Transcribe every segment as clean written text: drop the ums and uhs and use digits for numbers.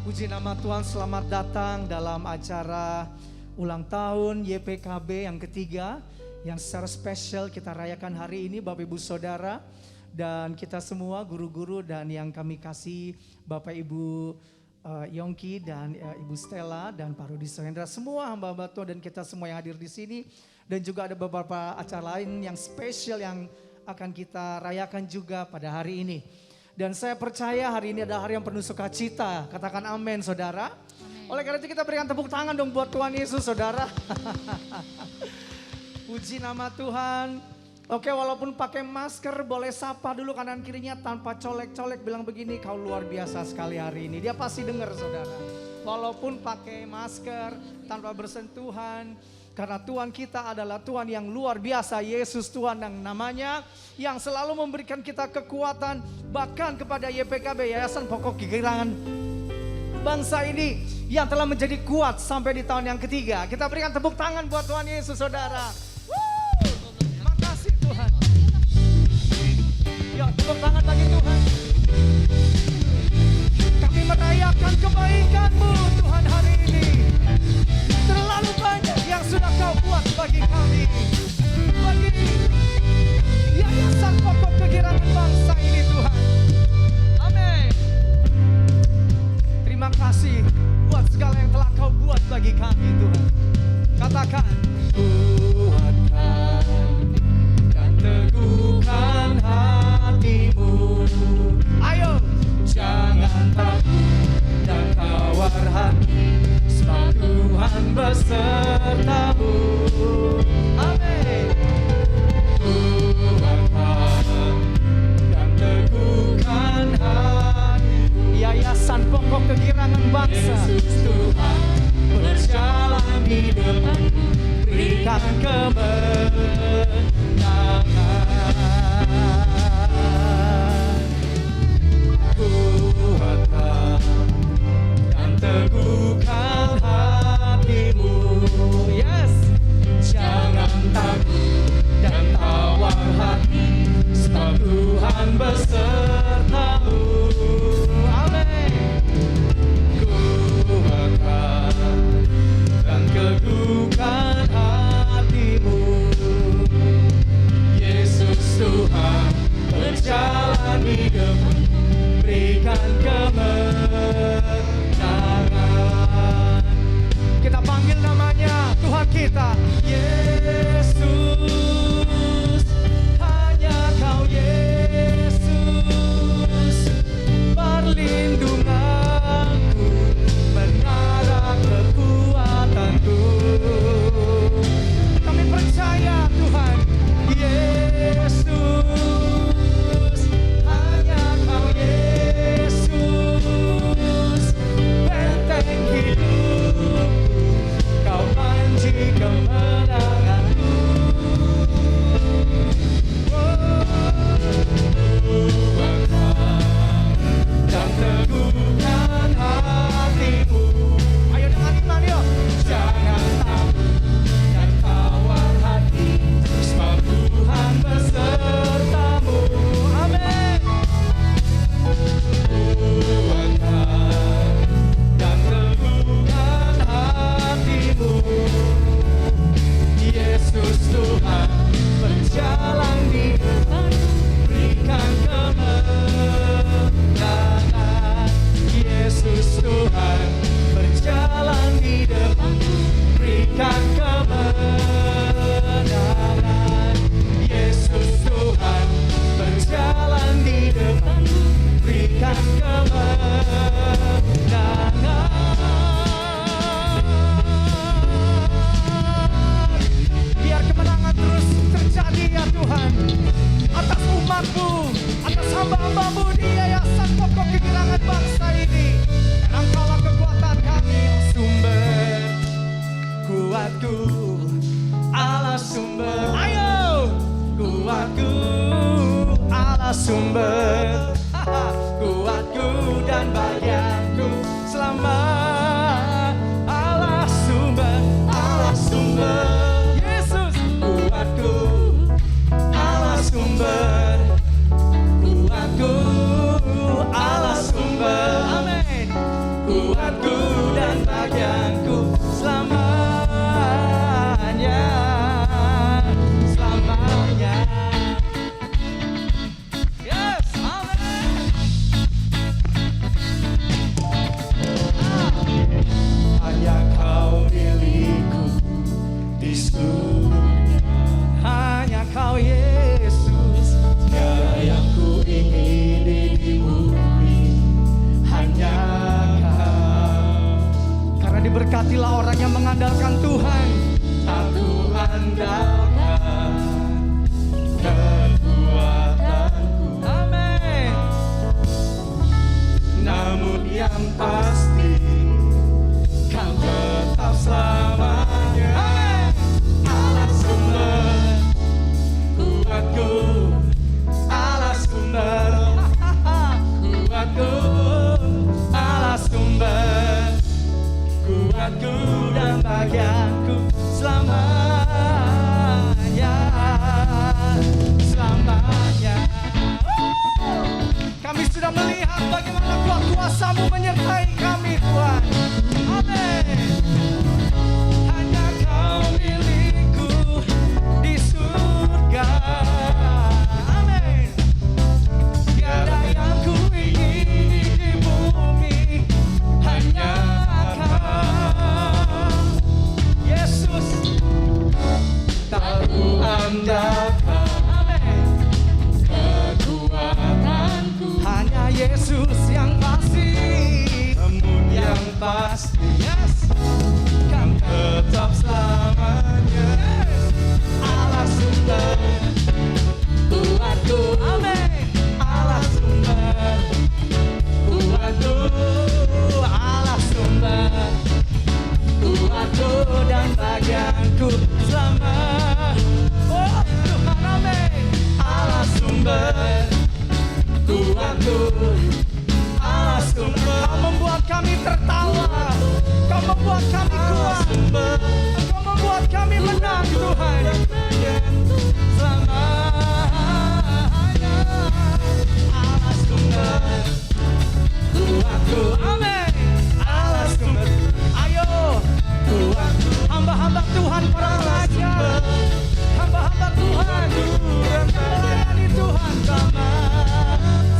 Puji nama Tuhan, selamat datang dalam acara ulang tahun YPKB yang ketiga yang secara spesial kita rayakan hari ini Bapak Ibu Saudara dan kita semua guru-guru dan yang kami kasih Bapak Ibu Yongki dan Ibu Stella dan Pak Rudi Sohendra, semua hamba-hamba Tuhan dan kita semua yang hadir di sini, dan juga ada beberapa acara lain yang spesial yang akan kita rayakan juga pada hari ini. Dan saya percaya hari ini adalah hari yang penuh sukacita. Katakan amin saudara. Amen. Oleh karena itu kita berikan tepuk tangan dong buat Tuhan Yesus saudara. Puji nama Tuhan. Oke, walaupun pakai masker boleh sapa dulu kanan kirinya tanpa colek-colek, bilang begini, kau luar biasa sekali hari ini. Dia pasti dengar saudara. Walaupun pakai masker tanpa bersentuhan. Karena Tuhan kita adalah Tuhan yang luar biasa, Yesus Tuhan yang namanya, yang selalu memberikan kita kekuatan, bahkan kepada YPKB, Yayasan Pokok Kegirangan Bangsa ini, yang telah menjadi kuat sampai di tahun yang ketiga. Kita berikan tepuk tangan buat Tuhan Yesus saudara. Makasih Tuhan. Ya, tepuk tangan bagi Tuhan. Kami merayakan kebaikan-Mu Tuhan hari ini. Terlalu banyak yang sudah Kau buat bagi kami, bagi Yayasan Pokok Kegirangan Bangsa ini Tuhan. Amin. Terima kasih buat segala yang telah Kau buat bagi kami Tuhan. Katakan, kuatkan dan teguhkan hatimu. Ayo, jangan takut dan tawar hati, sebab Tuhan besertamu. Amin. Kuatkan dan teguhkan hati, Yayasan Pokok Kegirangan Bangsa. Yesus Tuhan berjalan di depanmu, berikan kemenangan. Kuatkan dan teguhkan hatimu. Yes. Jangan takut dan tawar hati, sebab Tuhan besertamu. Amin. Kuatkan dan teguhkan hatimu. kuatku dan bagianku selamanya, selamanya. Yes, amen. Hanya Kau milikku di surga, hanya Kau Yesus, tiada yang ku ingini di bumi, hanya Kau. Karena diberkatilah orang yang mengandalkan Tuhan. Aku andalkan kekuatanku, amin. Namun yang pasti Kau tetap selamanya, amin. Allah sumber kuatku, Allah sumber kuatku, Allah sumber kuatku dan bagianku selamanya, selamanya. Kami sudah melihat bagaimana kuat kuasa-Mu menyertai kami, Tuhan. Amin. Hanya Kau milikku di surga, amin. Tiada yang ku ingini di bumi, hanya Kau, Yesus. Tak ku andalkan, amin, kekuatanku, hanya Yesus yang pasti. Namun yang pasti, yes, Kau tetap selamanya, yes. Allah sumber kuatku, amin. Allah sumber kuatku, Allah sumber kuatku dan bagianku selama. Oh Tuhan, amin. Allah sumber kuatku, Allah sumber. Kau membuat kami tertawa, Kau membuat kami kuat, Kau membuat kami menang, Tuhan. Selamanya Allah sumber kuatku, amin. Allah sumber. Ayo kuatku, hamba-hamba Tuhan, para pelajar, hamba-hamba Tuhan yang melayani Tuhan sama.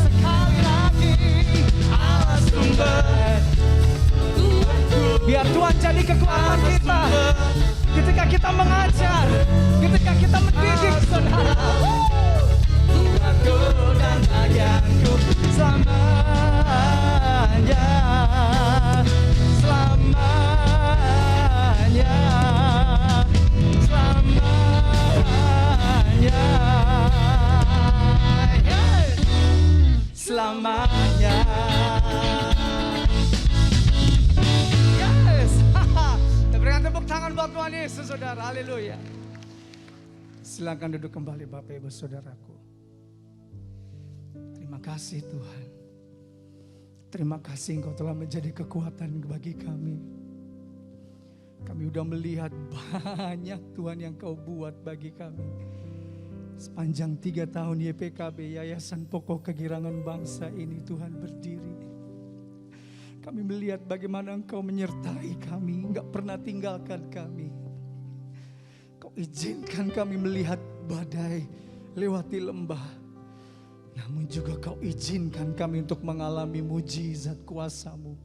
Sekali lagi Allah sumber kuatku. Biar Tuhan jadi kekuatan kita ketika kita mengajar, ketika kita mendidik, saudara. Kuatku dan bagianku selamanya, selamanya, selamanya, selamanya. Yes, berikan tepuk tangan buat Tuhan Yesus, saudara. Haleluya. Silakan duduk kembali, Bapak Ibu Saudaraku. Terima kasih Tuhan. Terima kasih Engkau telah menjadi kekuatan bagi kami. Kami udah melihat banyak Tuhan yang Kau buat bagi kami. Sepanjang 3 tahun YPKB, Yayasan Pokok Kegirangan Bangsa ini Tuhan berdiri. Kami melihat bagaimana Engkau menyertai kami, enggak pernah tinggalkan kami. Kau izinkan kami melihat badai lewati lembah, namun juga Kau izinkan kami untuk mengalami mujizat kuasa-Mu,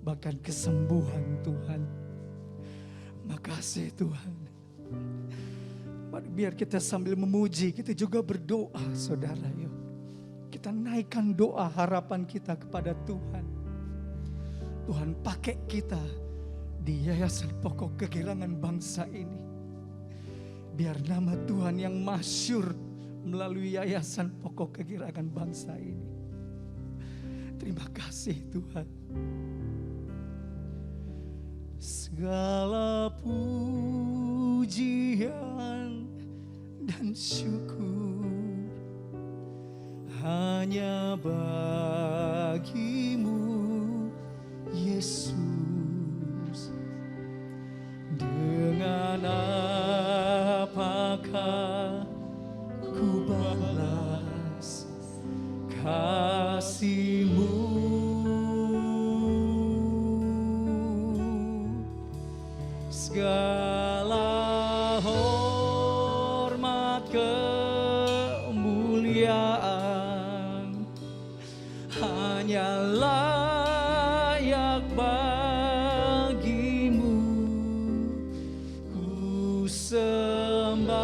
bahkan kesembuhan Tuhan. Makasih Tuhan. Mari biar kita sambil memuji, kita juga berdoa, saudara. Yuk kita naikkan doa harapan kita kepada Tuhan. Tuhan pakai kita di Yayasan Pokok Kegirangan Bangsa ini, biar nama Tuhan yang masyhur melalui Yayasan Pokok Kegirangan Bangsa ini. Terima kasih Tuhan. Segala pujian dan syukur hanya bagimu Yesus. Dengan apakah ku balas kasih-Mu? Segala hormat kemuliaan hanya layak bagimu. Ku sembah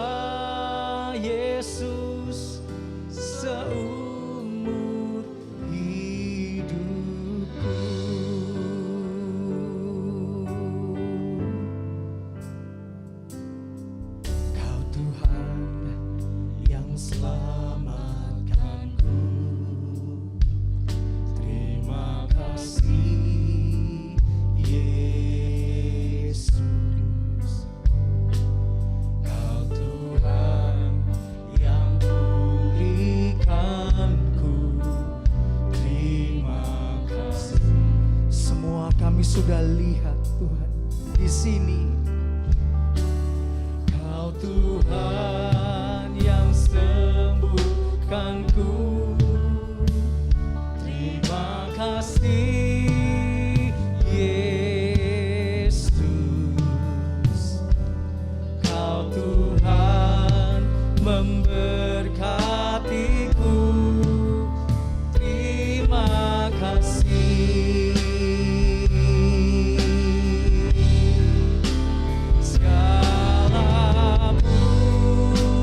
Yesus seumur hidupku. Kau Tuhan yang selamatkanku. Terima kasih Yesus. Kau Tuhan yang pulihkanku. Terima kasih. Semua kami sudah lihat Tuhan di sini. Kau Tuhan yang sembuhkanku. Terima kasih Yesus. Kau Tuhan memberkatiku. Terima kasih. Segala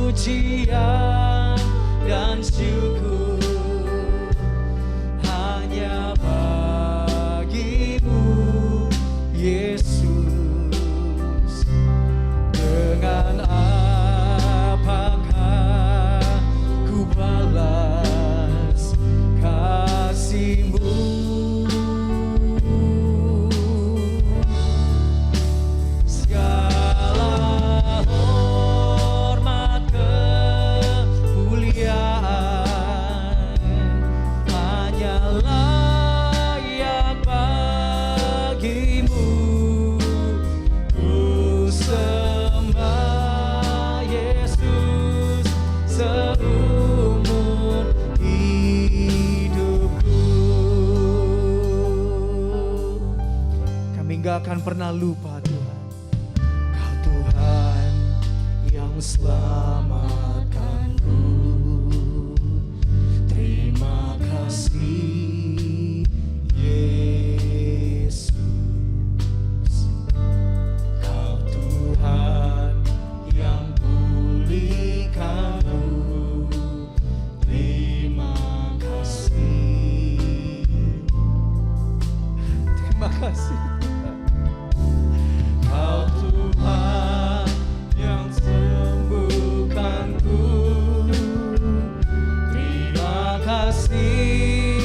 pujian dan syukur hanya bagimu Yesus. Dengan apakah ku balas kasih-Mu? Segala hormat kemuliaan hanya layak bagimu. Ku sembah Yesus seumur hidupku. Kami gak akan pernah lupa Tuhan. Kau Tuhan yang selamatkanku. Terima kasih Yesus. Kau Tuhan yang pulihkanku. Terima kasih. Terima kasih Tuhan. Kau Tuhan yang sembuhkanku. Terima kasih.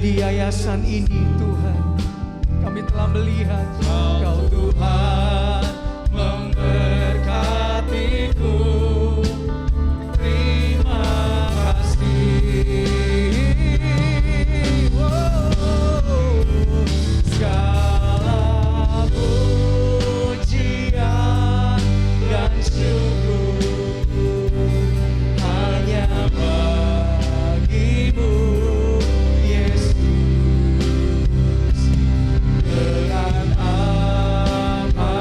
Di yayasan ini Tuhan, kami telah melihat Kau Tuhan memberkatiku. Terima kasih. Segala pujian dan syukur hanya bagimu Yesus. Dengan apakah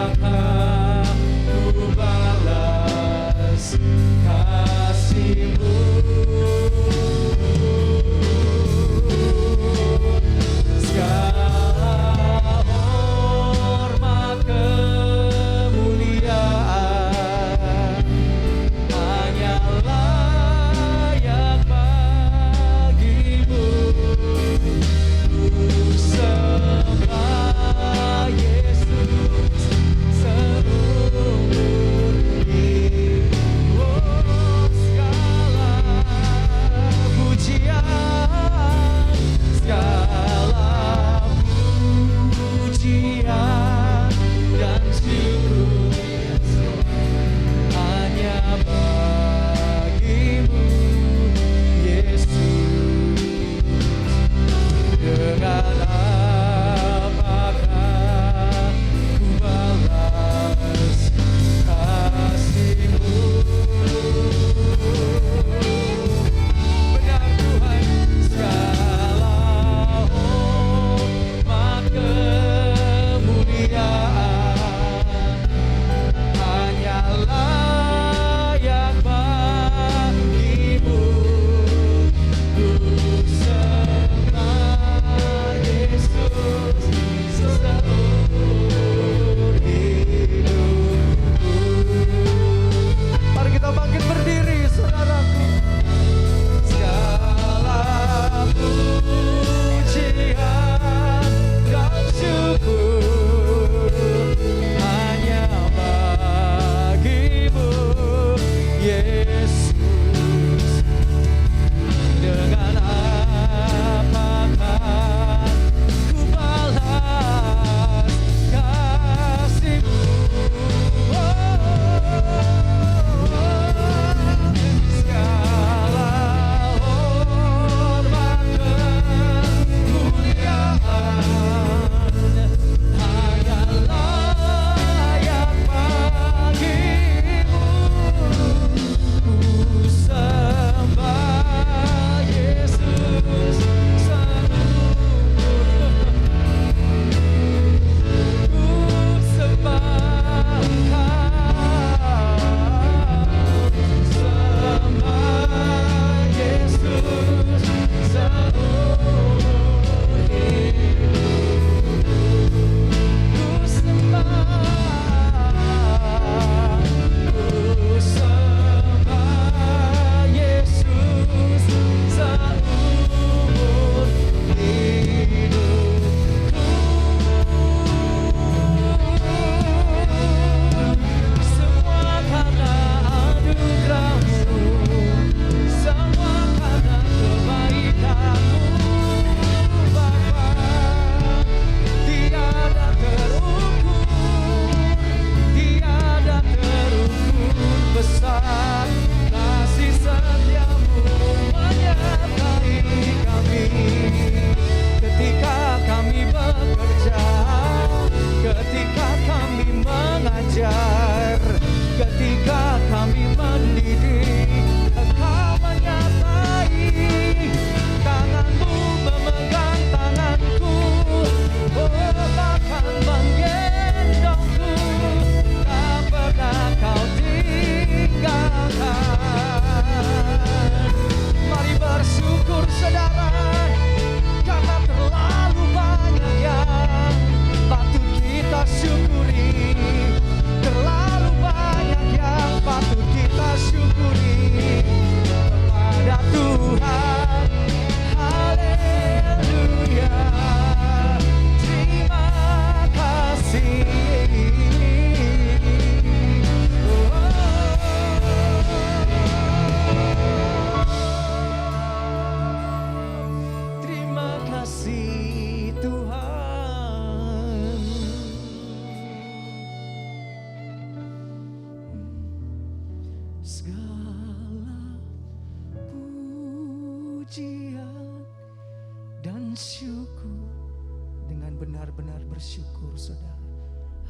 benar-benar bersyukur saudara.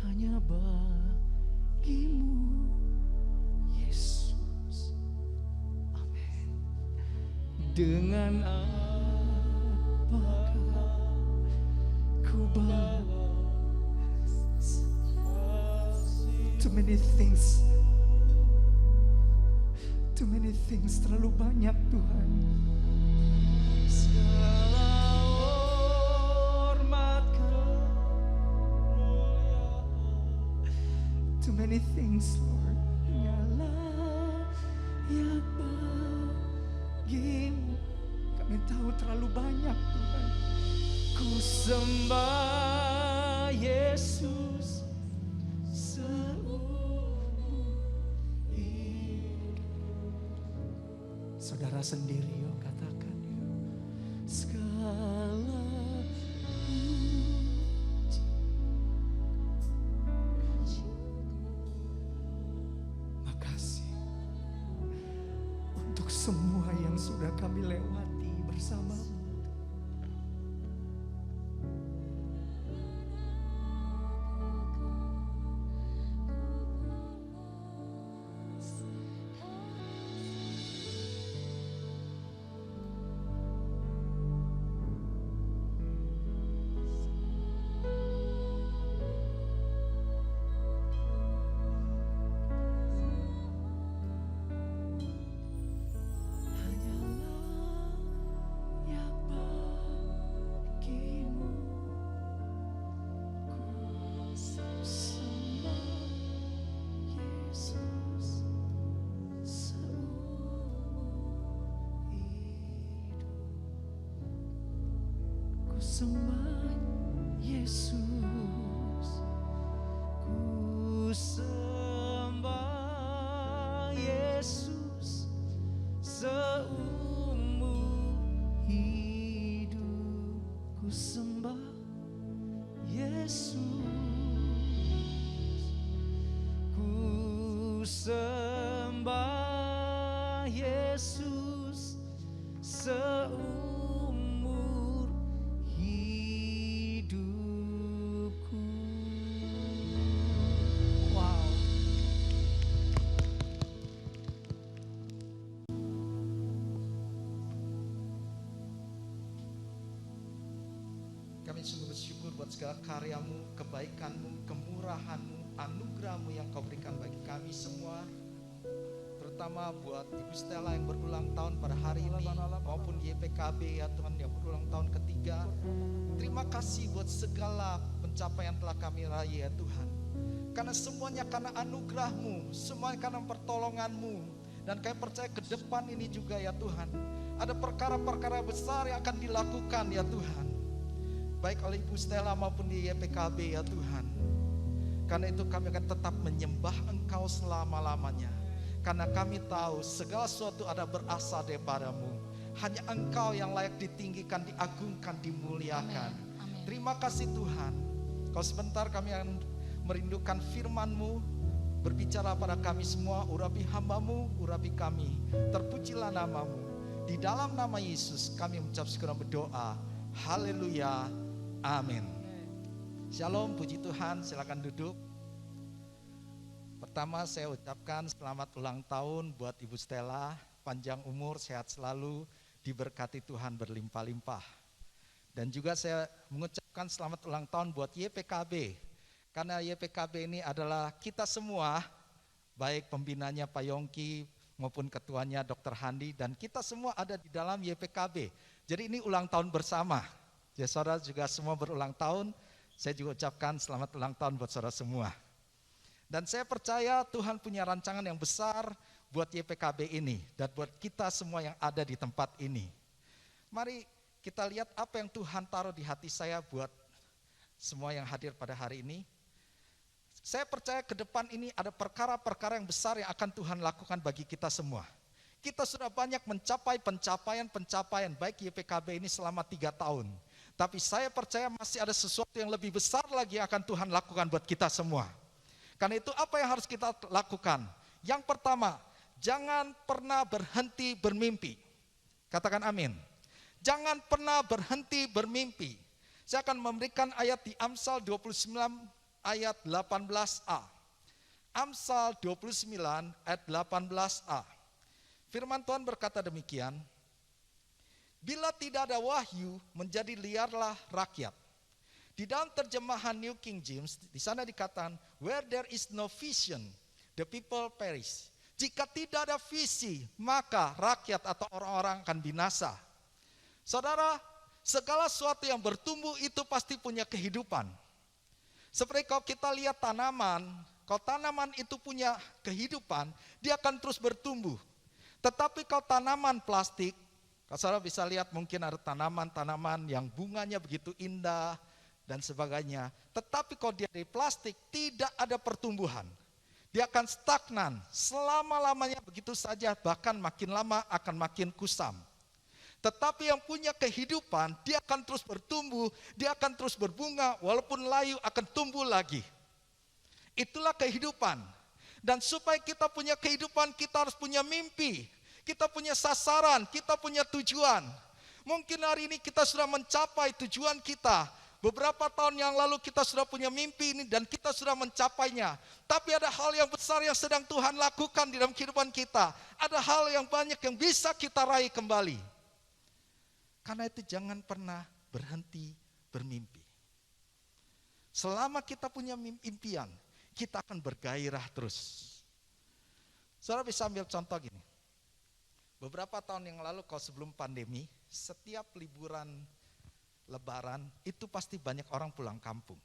Hanya bagimu Yesus. Amin. Dengan apakah ku balas? Too many things. Too many things, terlalu banyak Tuhan. Segala hormat too many things, Lord. Hanyalah yang bagimu. Kami tahu terlalu banyak Tuhan. Ku sembah Yesus seumur hidup. Saudara sendiri yuk katakan yuk. Segala semua yang sudah kami lewati bersamamu. Sembah Yesus, ku sembah Yesus seumur hidup. Ku sembah Yesus, ku sembah Yesus seumur sungguh bersyukur buat segala karyamu, kebaikanmu, kemurahanmu, anugerahmu yang kau berikan bagi kami semua. Terutama buat Ibu Stella yang berulang tahun pada hari ini, maupun YPKB ya Tuhan yang berulang tahun ketiga. Terima kasih buat segala pencapaian telah kami raih ya Tuhan. Karena semuanya karena anugerahmu, semuanya karena pertolonganmu. Dan kami percaya ke depan ini juga ya Tuhan, ada perkara-perkara besar yang akan dilakukan ya Tuhan, baik oleh Ibu Stella maupun di YPKB ya Tuhan. Karena itu kami akan tetap menyembah Engkau selama-lamanya. Karena kami tahu segala sesuatu ada berasal daripadamu. Hanya Engkau yang layak ditinggikan, diagungkan, dimuliakan. Amin. Terima kasih Tuhan. Kalau sebentar kami akan merindukan firman-Mu, berbicara pada kami semua. Urapi hamba-Mu, urapi kami. Terpujilah nama-Mu. Di dalam nama Yesus kami mengucap syukur dan berdoa. Haleluya. Amin. Shalom, puji Tuhan, silakan duduk. Pertama saya ucapkan selamat ulang tahun buat Ibu Stella, panjang umur, sehat selalu, diberkati Tuhan berlimpah-limpah. Dan juga saya mengucapkan selamat ulang tahun buat YPKB, karena YPKB ini adalah kita semua, baik pembinanya Pak Yongki maupun ketuanya Dr. Handi, dan kita semua ada di dalam YPKB. Jadi ini ulang tahun bersama. Ya saudara juga semua berulang tahun, saya juga ucapkan selamat ulang tahun buat saudara semua. Dan saya percaya Tuhan punya rancangan yang besar buat YPKB ini dan buat kita semua yang ada di tempat ini. Mari kita lihat apa yang Tuhan taruh di hati saya buat semua yang hadir pada hari ini. Saya percaya ke depan ini ada perkara-perkara yang besar yang akan Tuhan lakukan bagi kita semua. Kita sudah banyak mencapai pencapaian baik YPKB ini selama 3 tahun. Tapi saya percaya masih ada sesuatu yang lebih besar lagi yang akan Tuhan lakukan buat kita semua. Karena itu apa yang harus kita lakukan? Yang pertama, jangan pernah berhenti bermimpi. Katakan amin. Jangan pernah berhenti bermimpi. Saya akan memberikan ayat di Amsal 29 ayat 18a. Amsal 29 ayat 18a. Firman Tuhan berkata demikian, bila tidak ada wahyu, menjadi liarlah rakyat. Di dalam terjemahan New King James, di sana dikatakan, where there is no vision, the people perish. Jika tidak ada visi, maka rakyat atau orang-orang akan binasa. Saudara, segala sesuatu yang bertumbuh itu pasti punya kehidupan. Seperti kalau kita lihat tanaman, kalau tanaman itu punya kehidupan, dia akan terus bertumbuh. Tetapi kalau tanaman plastik, kalau saudara bisa lihat mungkin ada tanaman-tanaman yang bunganya begitu indah dan sebagainya. Tetapi kalau dia dari plastik, tidak ada pertumbuhan. Dia akan stagnan, selama-lamanya begitu saja, bahkan makin lama akan makin kusam. Tetapi yang punya kehidupan, dia akan terus bertumbuh, dia akan terus berbunga, walaupun layu akan tumbuh lagi. Itulah kehidupan. Dan supaya kita punya kehidupan, kita harus punya mimpi. Kita punya sasaran, kita punya tujuan. Mungkin hari ini kita sudah mencapai tujuan kita. Beberapa tahun yang lalu kita sudah punya mimpi ini dan kita sudah mencapainya. Tapi ada hal yang besar yang sedang Tuhan lakukan di dalam kehidupan kita. Ada hal yang banyak yang bisa kita raih kembali. Karena itu jangan pernah berhenti bermimpi. Selama kita punya impian, kita akan bergairah terus. Saudara bisa ambil contoh gini. Beberapa tahun yang lalu kalau sebelum pandemi, setiap liburan Lebaran itu pasti banyak orang pulang kampung.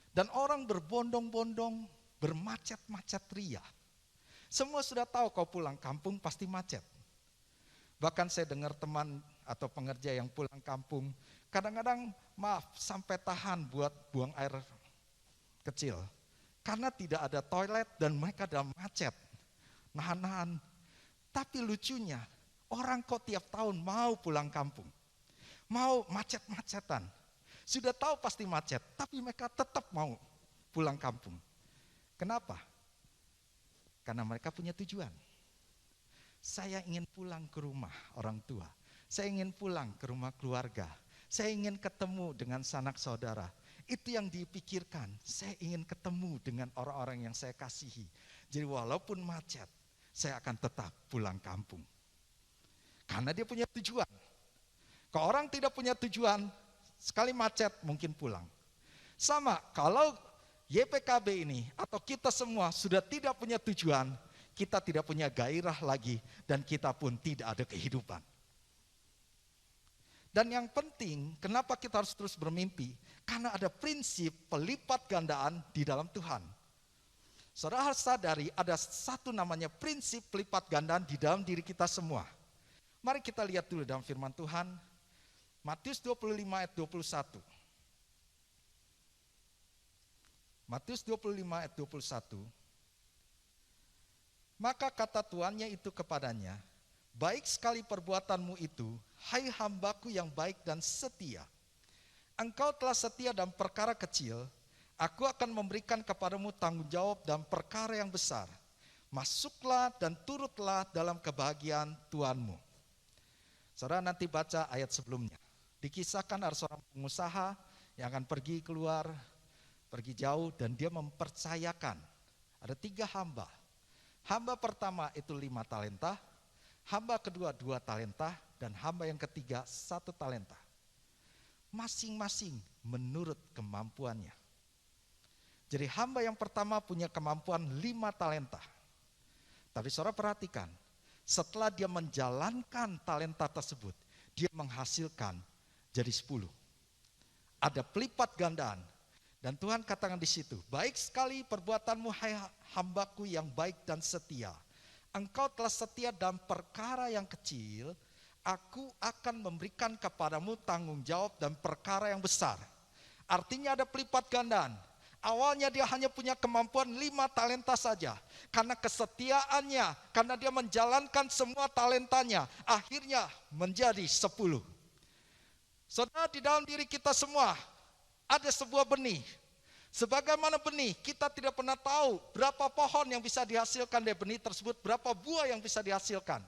Dan orang berbondong-bondong, bermacet-macet ria. Semua sudah tahu kalau pulang kampung pasti macet. Bahkan saya dengar teman atau pengerja yang pulang kampung, kadang-kadang maaf sampai tahan buat buang air kecil. Karena tidak ada toilet dan mereka dalam macet, nahan-nahan. Tapi lucunya, orang kok tiap tahun mau pulang kampung. Mau macet-macetan. Sudah tahu pasti macet, tapi mereka tetap mau pulang kampung. Kenapa? Karena mereka punya tujuan. Saya ingin pulang ke rumah orang tua. Saya ingin pulang ke rumah keluarga. Saya ingin ketemu dengan sanak saudara. Itu yang dipikirkan. Saya ingin ketemu dengan orang-orang yang saya kasihi. Jadi walaupun macet, saya akan tetap pulang kampung. Karena dia punya tujuan. Kalau orang tidak punya tujuan, sekali macet mungkin pulang. Sama, kalau YPKB ini atau kita semua sudah tidak punya tujuan, kita tidak punya gairah lagi dan kita pun tidak ada kehidupan. Dan yang penting, kenapa kita harus terus bermimpi? Karena ada prinsip pelipat gandaan di dalam Tuhan. Saudara harus sadari ada satu namanya prinsip pelipat gandaan di dalam diri kita semua. Mari kita lihat dulu dalam firman Tuhan. Matius 25 ayat 21. Matius 25 ayat 21. Maka kata tuannya itu kepadanya, baik sekali perbuatanmu itu, hai hambaku yang baik dan setia. Engkau telah setia dalam perkara kecil, aku akan memberikan kepadamu tanggung jawab dalam perkara yang besar. Masuklah dan turutlah dalam kebahagiaan Tuhanmu. Saudara nanti baca ayat sebelumnya. Dikisahkan ada seorang pengusaha yang akan pergi keluar, pergi jauh dan dia mempercayakan. Ada 3 hamba. Hamba pertama itu 5 talenta, hamba kedua 2 talenta, dan hamba yang ketiga 1 talenta. Masing-masing menurut kemampuannya. Jadi hamba yang pertama punya kemampuan 5 talenta. Tapi saudara perhatikan, setelah dia menjalankan talenta tersebut, dia menghasilkan jadi 10. Ada pelipat gandaan. Dan Tuhan katakan di situ, baik sekali perbuatanmu hai hambaku yang baik dan setia. Engkau telah setia dalam perkara yang kecil, aku akan memberikan kepadamu tanggung jawab dan perkara yang besar. Artinya ada pelipat gandaan. Awalnya dia hanya punya kemampuan 5 talenta saja. Karena kesetiaannya, karena dia menjalankan semua talentanya, akhirnya menjadi 10. Saudara, di dalam diri kita semua ada sebuah benih. Sebagaimana benih, kita tidak pernah tahu berapa pohon yang bisa dihasilkan dari benih tersebut, berapa buah yang bisa dihasilkan.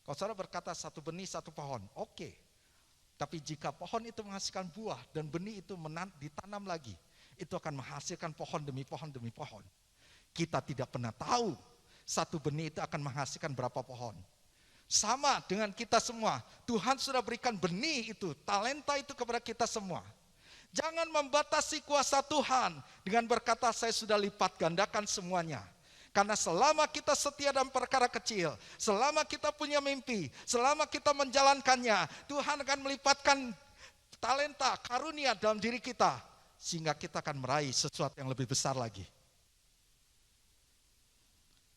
Kalau saudara berkata 1 benih 1 pohon, oke. Tapi jika pohon itu menghasilkan buah dan benih itu ditanam lagi, itu akan menghasilkan pohon demi pohon demi pohon. Kita tidak pernah tahu satu benih itu akan menghasilkan berapa pohon. Sama dengan kita semua, Tuhan sudah berikan benih itu, talenta itu kepada kita semua. Jangan membatasi kuasa Tuhan dengan berkata saya sudah lipat gandakan semuanya. Karena selama kita setia dalam perkara kecil, selama kita punya mimpi, selama kita menjalankannya, Tuhan akan melipatkan talenta, karunia dalam diri kita. Sehingga kita akan meraih sesuatu yang lebih besar lagi.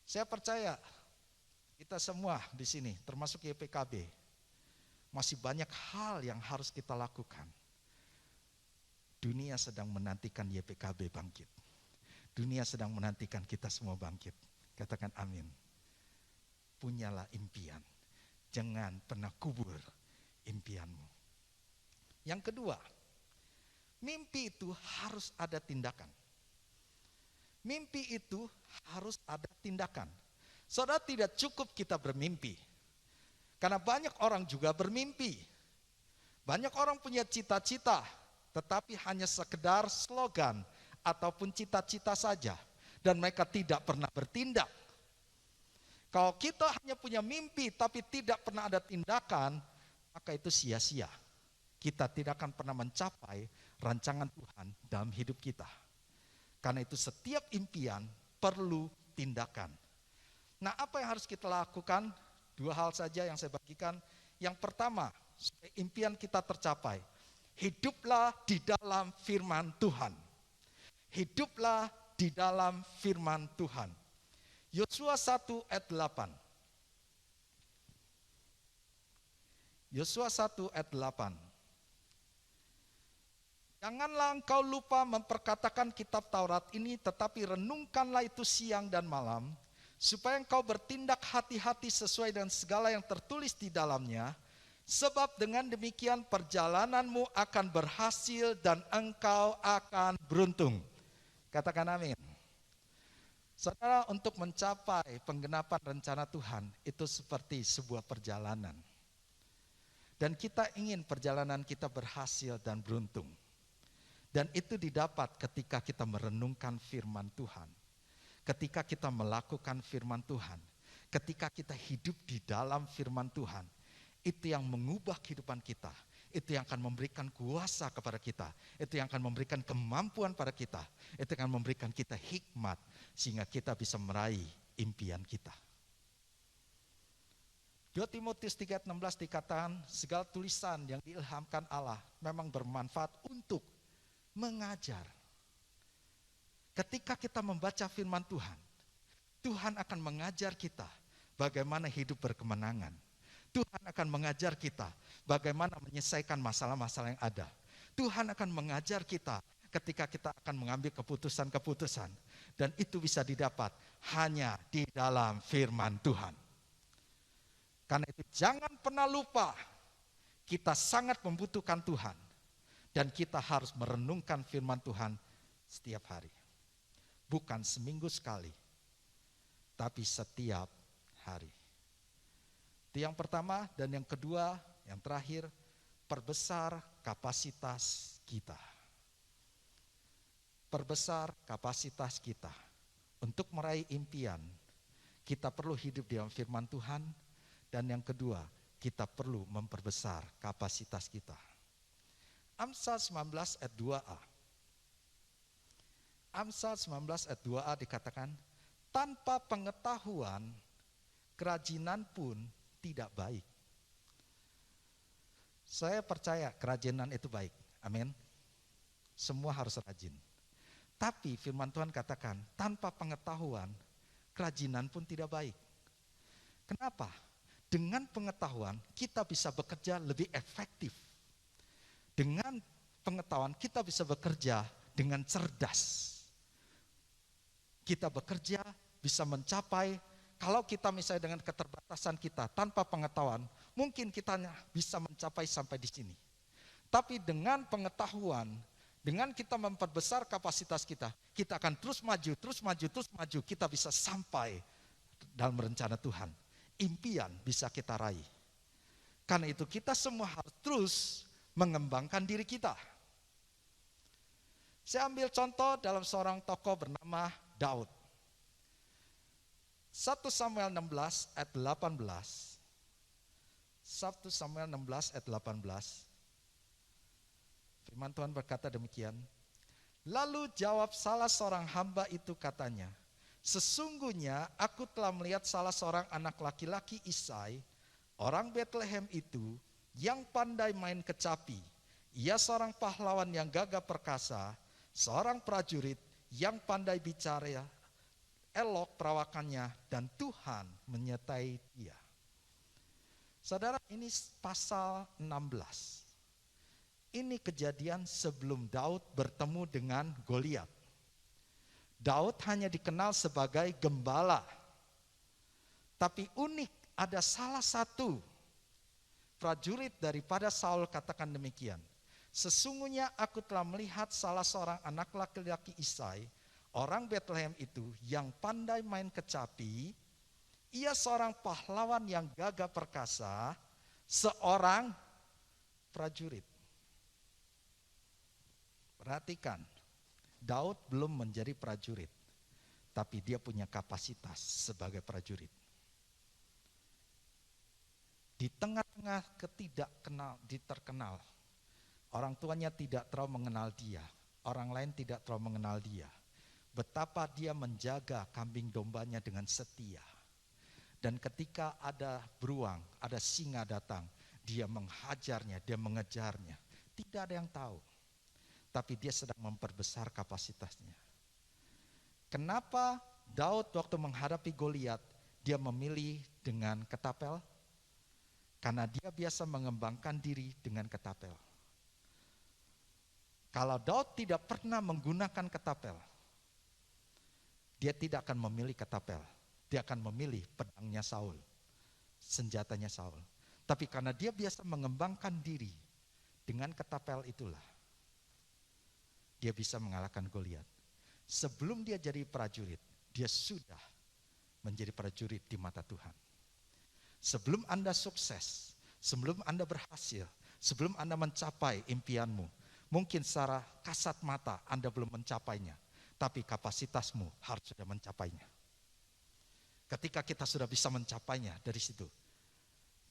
Saya percaya kita semua di sini, termasuk YPKB, masih banyak hal yang harus kita lakukan. Dunia sedang menantikan YPKB bangkit. Dunia sedang menantikan kita semua bangkit. Katakan amin. Punyalah impian. Jangan pernah kubur impianmu. Yang kedua, mimpi itu harus ada tindakan. Mimpi itu harus ada tindakan. Saudara, tidak cukup kita bermimpi. Karena banyak orang juga bermimpi. Banyak orang punya cita-cita, tetapi hanya sekedar slogan ataupun cita-cita saja, dan mereka tidak pernah bertindak. Kalau kita hanya punya mimpi tapi tidak pernah ada tindakan, maka itu sia-sia. Kita tidak akan pernah mencapai rancangan Tuhan dalam hidup kita. Karena itu setiap impian perlu tindakan. Nah, apa yang harus kita lakukan? 2 hal saja yang saya bagikan. Yang pertama, supaya impian kita tercapai, hiduplah di dalam firman Tuhan. Hiduplah di dalam firman Tuhan. Yosua 1 ayat 8. Yosua 1 ayat 8. Janganlah engkau lupa memperkatakan kitab Taurat ini, tetapi renungkanlah itu siang dan malam, supaya engkau bertindak hati-hati sesuai dengan segala yang tertulis di dalamnya, sebab dengan demikian perjalananmu akan berhasil dan engkau akan beruntung. Katakan amin. Saudara, untuk mencapai penggenapan rencana Tuhan itu seperti sebuah perjalanan. Dan kita ingin perjalanan kita berhasil dan beruntung. Dan itu didapat ketika kita merenungkan firman Tuhan. Ketika kita melakukan firman Tuhan. Ketika kita hidup di dalam firman Tuhan. Itu yang mengubah kehidupan kita. Itu yang akan memberikan kuasa kepada kita. Itu yang akan memberikan kemampuan pada kita. Itu yang akan memberikan kita hikmat. Sehingga kita bisa meraih impian kita. 2 Timotius 3:16 dikatakan, segala tulisan yang diilhamkan Allah memang bermanfaat untuk mengajar. Ketika kita membaca firman Tuhan, Tuhan akan mengajar kita bagaimana hidup berkemenangan. Tuhan akan mengajar kita bagaimana menyelesaikan masalah-masalah yang ada. Tuhan akan mengajar kita ketika kita akan mengambil keputusan-keputusan. Dan itu bisa didapat hanya di dalam firman Tuhan. Karena itu jangan pernah lupa, kita sangat membutuhkan Tuhan. Dan kita harus merenungkan firman Tuhan setiap hari. Bukan seminggu sekali, tapi setiap hari. Itu yang pertama, dan yang kedua, yang terakhir, perbesar kapasitas kita. Perbesar kapasitas kita. Untuk meraih impian, kita perlu hidup di dalam firman Tuhan, dan yang kedua, kita perlu memperbesar kapasitas kita. Amsal 19 ayat 2a. Amsal 19 ayat 2a dikatakan, tanpa pengetahuan, kerajinan pun tidak baik. Saya percaya kerajinan itu baik. Amin. Semua harus rajin. Tapi firman Tuhan katakan, tanpa pengetahuan, kerajinan pun tidak baik. Kenapa? Dengan pengetahuan, kita bisa bekerja lebih efektif. Dengan pengetahuan, kita bisa bekerja dengan cerdas. Kita bekerja bisa mencapai. Kalau kita misalnya dengan keterbatasan kita tanpa pengetahuan, mungkin kita bisa mencapai sampai di sini. Tapi dengan pengetahuan, dengan kita memperbesar kapasitas kita, kita akan terus maju, terus maju, terus maju. Kita bisa sampai dalam rencana Tuhan. Impian bisa kita raih. Karena itu kita semua harus terus mengembangkan diri kita. Saya ambil contoh dalam seorang tokoh bernama Daud. 1 Samuel 16 ayat 18. 1 Samuel 16 ayat 18. Firman Tuhan berkata demikian. Lalu jawab salah seorang hamba itu katanya, sesungguhnya aku telah melihat salah seorang anak laki-laki Isai, orang Bethlehem itu, yang pandai main kecapi. Ia seorang pahlawan yang gagah perkasa, seorang prajurit yang pandai bicara, elok perawakannya, dan Tuhan menyertai dia. Saudara, ini pasal 16. Ini kejadian sebelum Daud bertemu dengan Goliat. Daud hanya dikenal sebagai gembala. Tapi unik, ada salah satu prajurit daripada Saul katakan demikian. Sesungguhnya aku telah melihat salah seorang anak laki-laki Isai, orang Bethlehem itu, yang pandai main kecapi. Ia seorang pahlawan yang gagah perkasa, seorang prajurit. Perhatikan, Daud belum menjadi prajurit, tapi dia punya kapasitas sebagai prajurit. Di tengah-tengah terkenal, orang tuanya tidak terlalu mengenal dia, orang lain tidak terlalu mengenal dia. Betapa dia menjaga kambing dombanya dengan setia. Dan ketika ada beruang, ada singa datang, dia menghajarnya, dia mengejarnya. Tidak ada yang tahu. Tapi dia sedang memperbesar kapasitasnya. Kenapa Daud waktu menghadapi Goliat, dia memilih dengan ketapel? Karena dia biasa mengembangkan diri dengan ketapel. Kalau Daud tidak pernah menggunakan ketapel, dia tidak akan memilih ketapel. Dia akan memilih pedangnya Saul, senjatanya Saul. Tapi karena dia biasa mengembangkan diri dengan ketapel itulah, dia bisa mengalahkan Goliat. Sebelum dia jadi prajurit, dia sudah menjadi prajurit di mata Tuhan. Sebelum Anda sukses, sebelum Anda berhasil, sebelum Anda mencapai impianmu, mungkin secara kasat mata Anda belum mencapainya, tapi kapasitasmu harus sudah mencapainya. Ketika kita sudah bisa mencapainya dari situ,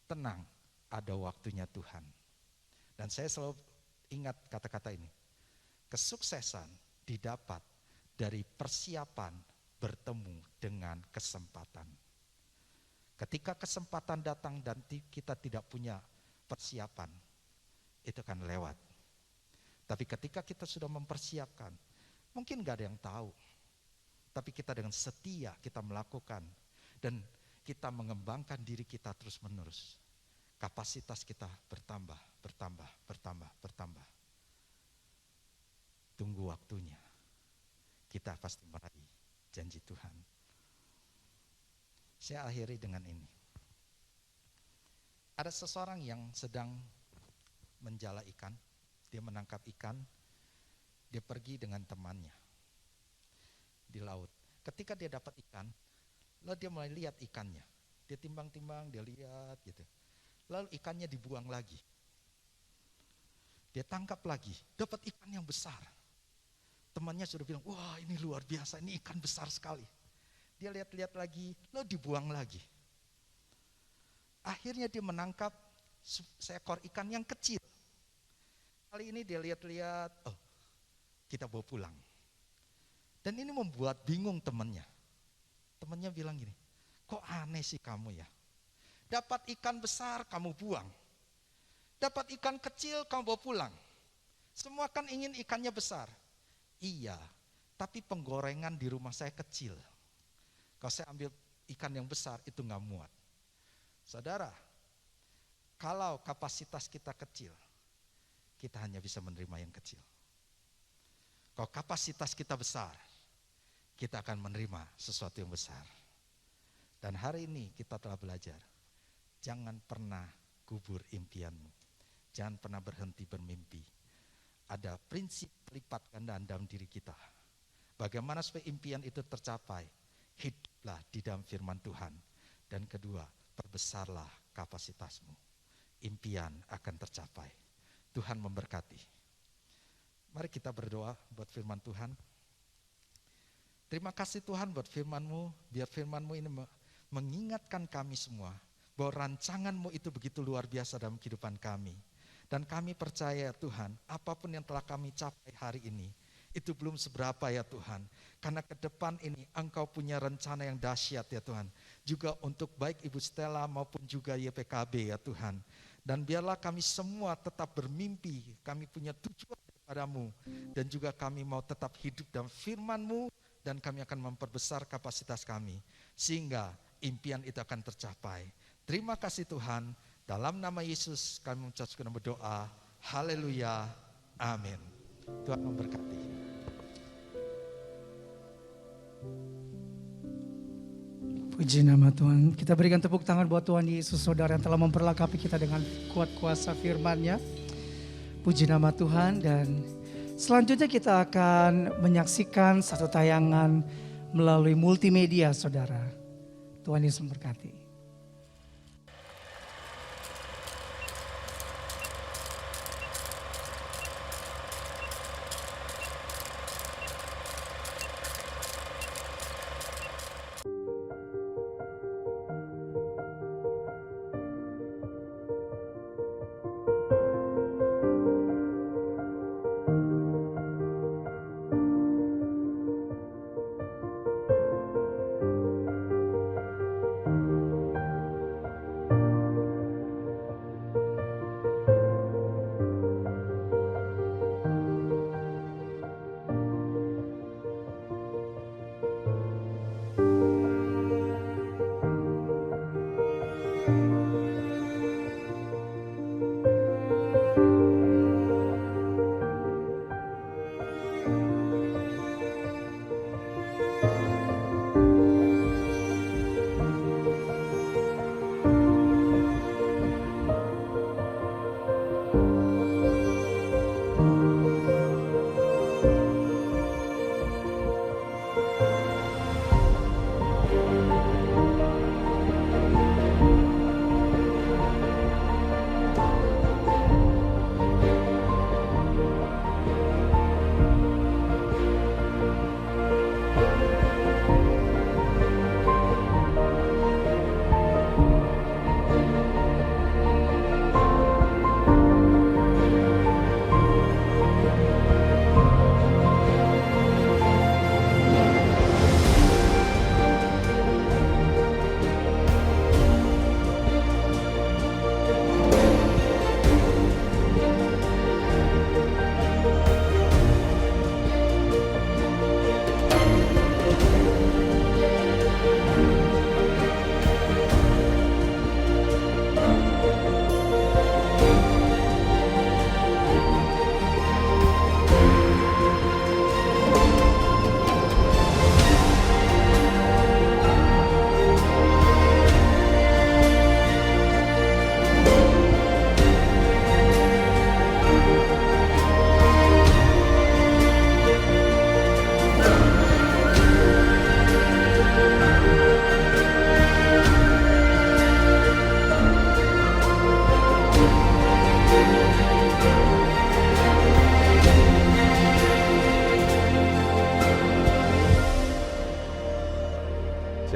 tenang, ada waktunya Tuhan. Dan saya selalu ingat kata-kata ini. Kesuksesan didapat dari persiapan bertemu dengan kesempatan. Ketika kesempatan datang dan kita tidak punya persiapan, itu akan lewat. Tapi ketika kita sudah mempersiapkan, mungkin gak ada yang tahu. Tapi kita dengan setia kita melakukan. Dan kita mengembangkan diri kita terus menerus. Kapasitas kita bertambah. Tunggu waktunya. Kita pasti meraih janji Tuhan. Saya akhiri dengan ini. Ada seseorang yang sedang menjala ikan. Dia menangkap ikan. Dia pergi dengan temannya di laut. Ketika dia dapat ikan, lalu dia mulai lihat ikannya. Dia timbang-timbang, dia lihat gitu. Lalu ikannya dibuang lagi. Dia tangkap lagi, dapat ikan yang besar. Temannya sudah bilang, wah ini luar biasa, ini ikan besar sekali. Dia lihat-lihat lagi, lalu dibuang lagi. Akhirnya dia menangkap seekor ikan yang kecil. Kali ini dia lihat-lihat, oh kita bawa pulang. Dan ini membuat bingung temannya. Temannya bilang gini, kok aneh sih kamu ya? Dapat ikan besar kamu buang. Dapat ikan kecil kamu bawa pulang. Semua kan ingin ikannya besar. Iya, tapi penggorengan di rumah saya kecil. Kalau saya ambil ikan yang besar itu gak muat. Saudara, kalau kapasitas kita kecil, kita hanya bisa menerima yang kecil. Kalau kapasitas kita besar, kita akan menerima sesuatu yang besar. Dan hari ini kita telah belajar, jangan pernah kubur impianmu. Jangan pernah berhenti bermimpi. Ada prinsip lipat gandaan dalam diri kita. Bagaimana supaya impian itu tercapai? Hiduplah di dalam firman Tuhan. Dan kedua, perbesarlah kapasitasmu. Impian akan tercapai. Tuhan memberkati. Mari kita berdoa buat firman Tuhan. Terima kasih Tuhan buat firman-Mu, biar firman-Mu ini mengingatkan kami semua bahwa rancangan-Mu itu begitu luar biasa dalam kehidupan kami. Dan kami percaya Tuhan, apapun yang telah kami capai hari ini, itu belum seberapa ya Tuhan. Karena ke depan ini Engkau punya rencana yang dahsyat ya Tuhan. Juga untuk baik Ibu Stella maupun juga YPKB ya Tuhan. Dan biarlah kami semua tetap bermimpi, kami punya tujuan padamu. Dan juga kami mau tetap hidup dalam firman-Mu, dan kami akan memperbesar kapasitas kami. Sehingga impian itu akan tercapai. Terima kasih Tuhan, dalam nama Yesus kami mengucapkan berdoa. Haleluya, amin. Tuhan memberkati. Puji nama Tuhan. Kita berikan tepuk tangan buat Tuhan Yesus, saudara yang telah memperlengkapi kita dengan kuat kuasa firman-Nya. Puji nama Tuhan. Dan selanjutnya kita akan menyaksikan satu tayangan melalui multimedia, saudara. Tuhan Yesus memberkati.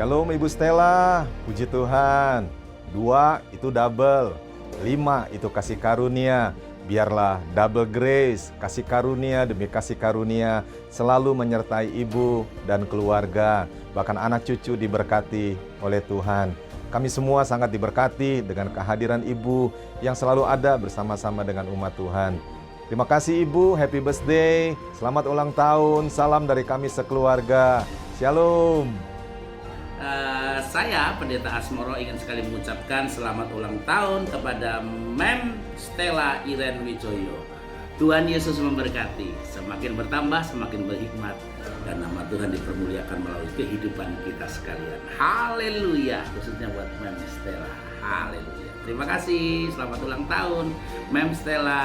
Shalom Ibu Stella, puji Tuhan. 2 itu double, 5 itu kasih karunia. Biarlah double grace, kasih karunia demi kasih karunia selalu menyertai Ibu dan keluarga. Bahkan anak cucu diberkati oleh Tuhan. Kami semua sangat diberkati dengan kehadiran Ibu yang selalu ada bersama-sama dengan umat Tuhan. Terima kasih Ibu, happy birthday, selamat ulang tahun, salam dari kami sekeluarga. Shalom. Saya Pendeta Asmoro ingin sekali mengucapkan selamat ulang tahun kepada Mem Stella Iren Wijoyo. Tuhan Yesus memberkati, semakin bertambah semakin berhikmat, dan nama Tuhan dipermuliakan melalui kehidupan kita sekalian. Haleluya, khususnya buat Mem Stella. Haleluya. Terima kasih, selamat ulang tahun Mem Stella.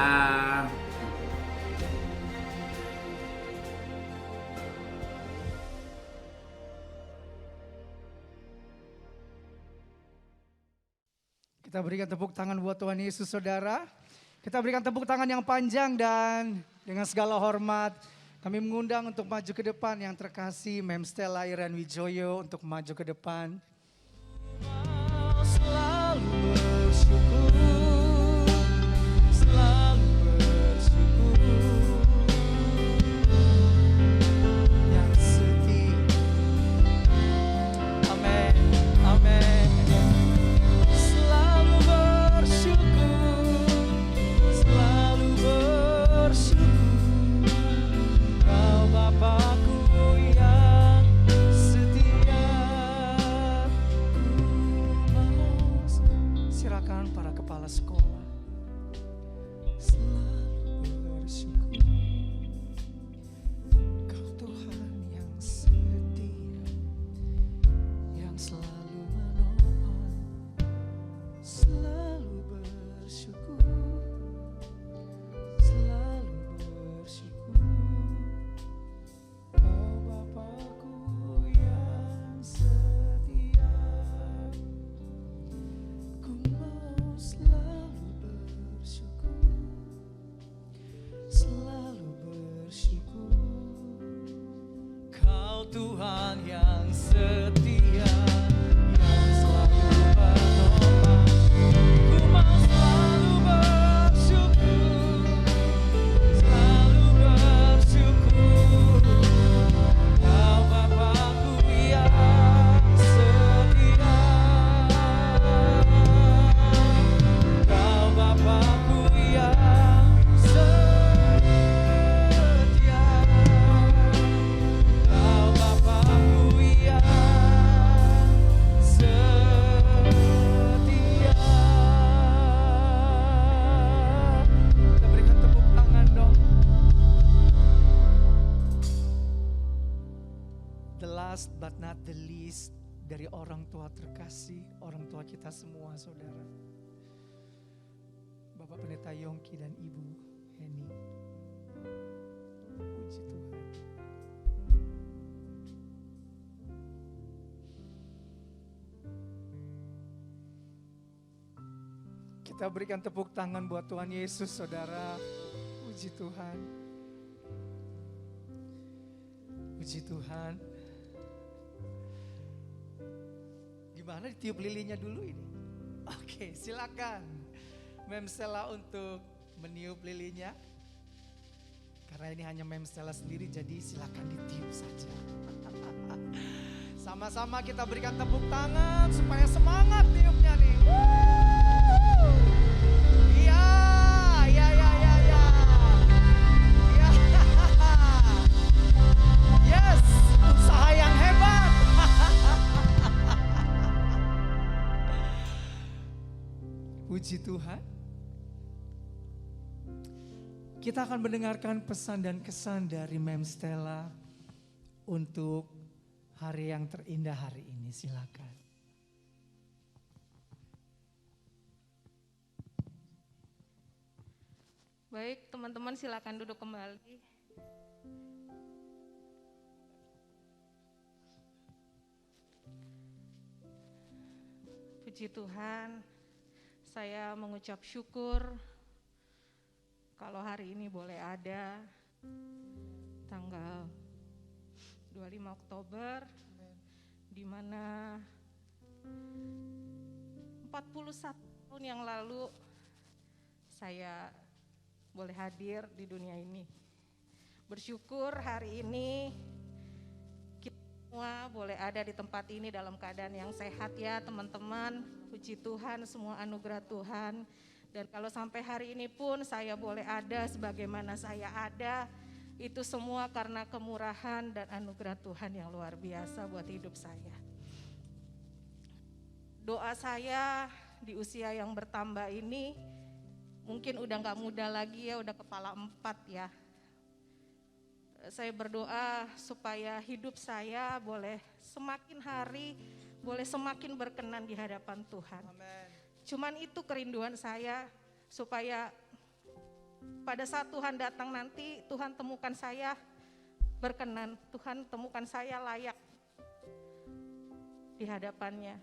Kita berikan tepuk tangan buat Tuhan Yesus, saudara. Kita berikan tepuk tangan yang panjang dan dengan segala hormat kami mengundang untuk maju ke depan yang terkasih Mem Stella Iren Wijoyo untuk maju ke depan. Selalu bersyukur, selalu bersyukur, yang setia. Amin, amin. Selalu bersyukur, selalu bersyukur, Kau Bapakku yang setia. Silakan para kepala sekolah. Selalu bersyukur, Kau Tuhan yang setia, yang selalu menolong. Selalu bersyukur, selalu bersyukur, Kau Bapakku yang setia. Ku mau selalu bersyukur, selalu bersyukur, Kau Tuhan yang setia, yang selalu menolong. Ku mau selalu bersyukur, selalu bersyukur, Kau Bapakku yang setia. Kau Bapakku yang setia. Kau Bapakku yang setia. Kita berikan tepuk tangan dong. The last but not the least dari orang tua terkasih, orang tua kita semua saudara. Bapak Pendeta Yongki dan Ibu Heni. Puji Tuhan. Kita berikan tepuk tangan buat Tuhan Yesus saudara. Puji Tuhan. Puji Tuhan. Gimana ditiup lilinnya dulu ini? Oke, silakan Mem Stella untuk meniup lilinnya. Karena ini hanya Mem Stella sendiri, jadi silakan ditiup saja. Sama-sama kita berikan tepuk tangan supaya semangat tiupnya nih. Woo! Iya, iya, iya, iya, iya. Iya. Yes, usaha yang hebat. Puji Tuhan. Kita akan mendengarkan pesan dan kesan dari Mem Stella untuk hari yang terindah hari ini. Silakan. Baik, teman-teman silakan duduk kembali. Puji Tuhan, saya mengucap syukur kalau hari ini boleh ada tanggal 25 Oktober di mana 41 tahun yang lalu saya boleh hadir di dunia ini. Bersyukur hari ini kita semua boleh ada di tempat ini dalam keadaan yang sehat ya teman-teman. Puji Tuhan, semua anugerah Tuhan. Dan kalau sampai hari ini pun saya boleh ada sebagaimana saya ada, itu semua karena kemurahan dan anugerah Tuhan yang luar biasa buat hidup saya. Doa saya di usia yang bertambah ini, mungkin udah gak muda lagi ya, udah kepala 4 ya. Saya berdoa supaya hidup saya boleh semakin hari, boleh semakin berkenan di hadapan Tuhan. Amen. Cuman itu kerinduan saya, supaya pada saat Tuhan datang nanti, Tuhan temukan saya berkenan, Tuhan temukan saya layak di hadapannya.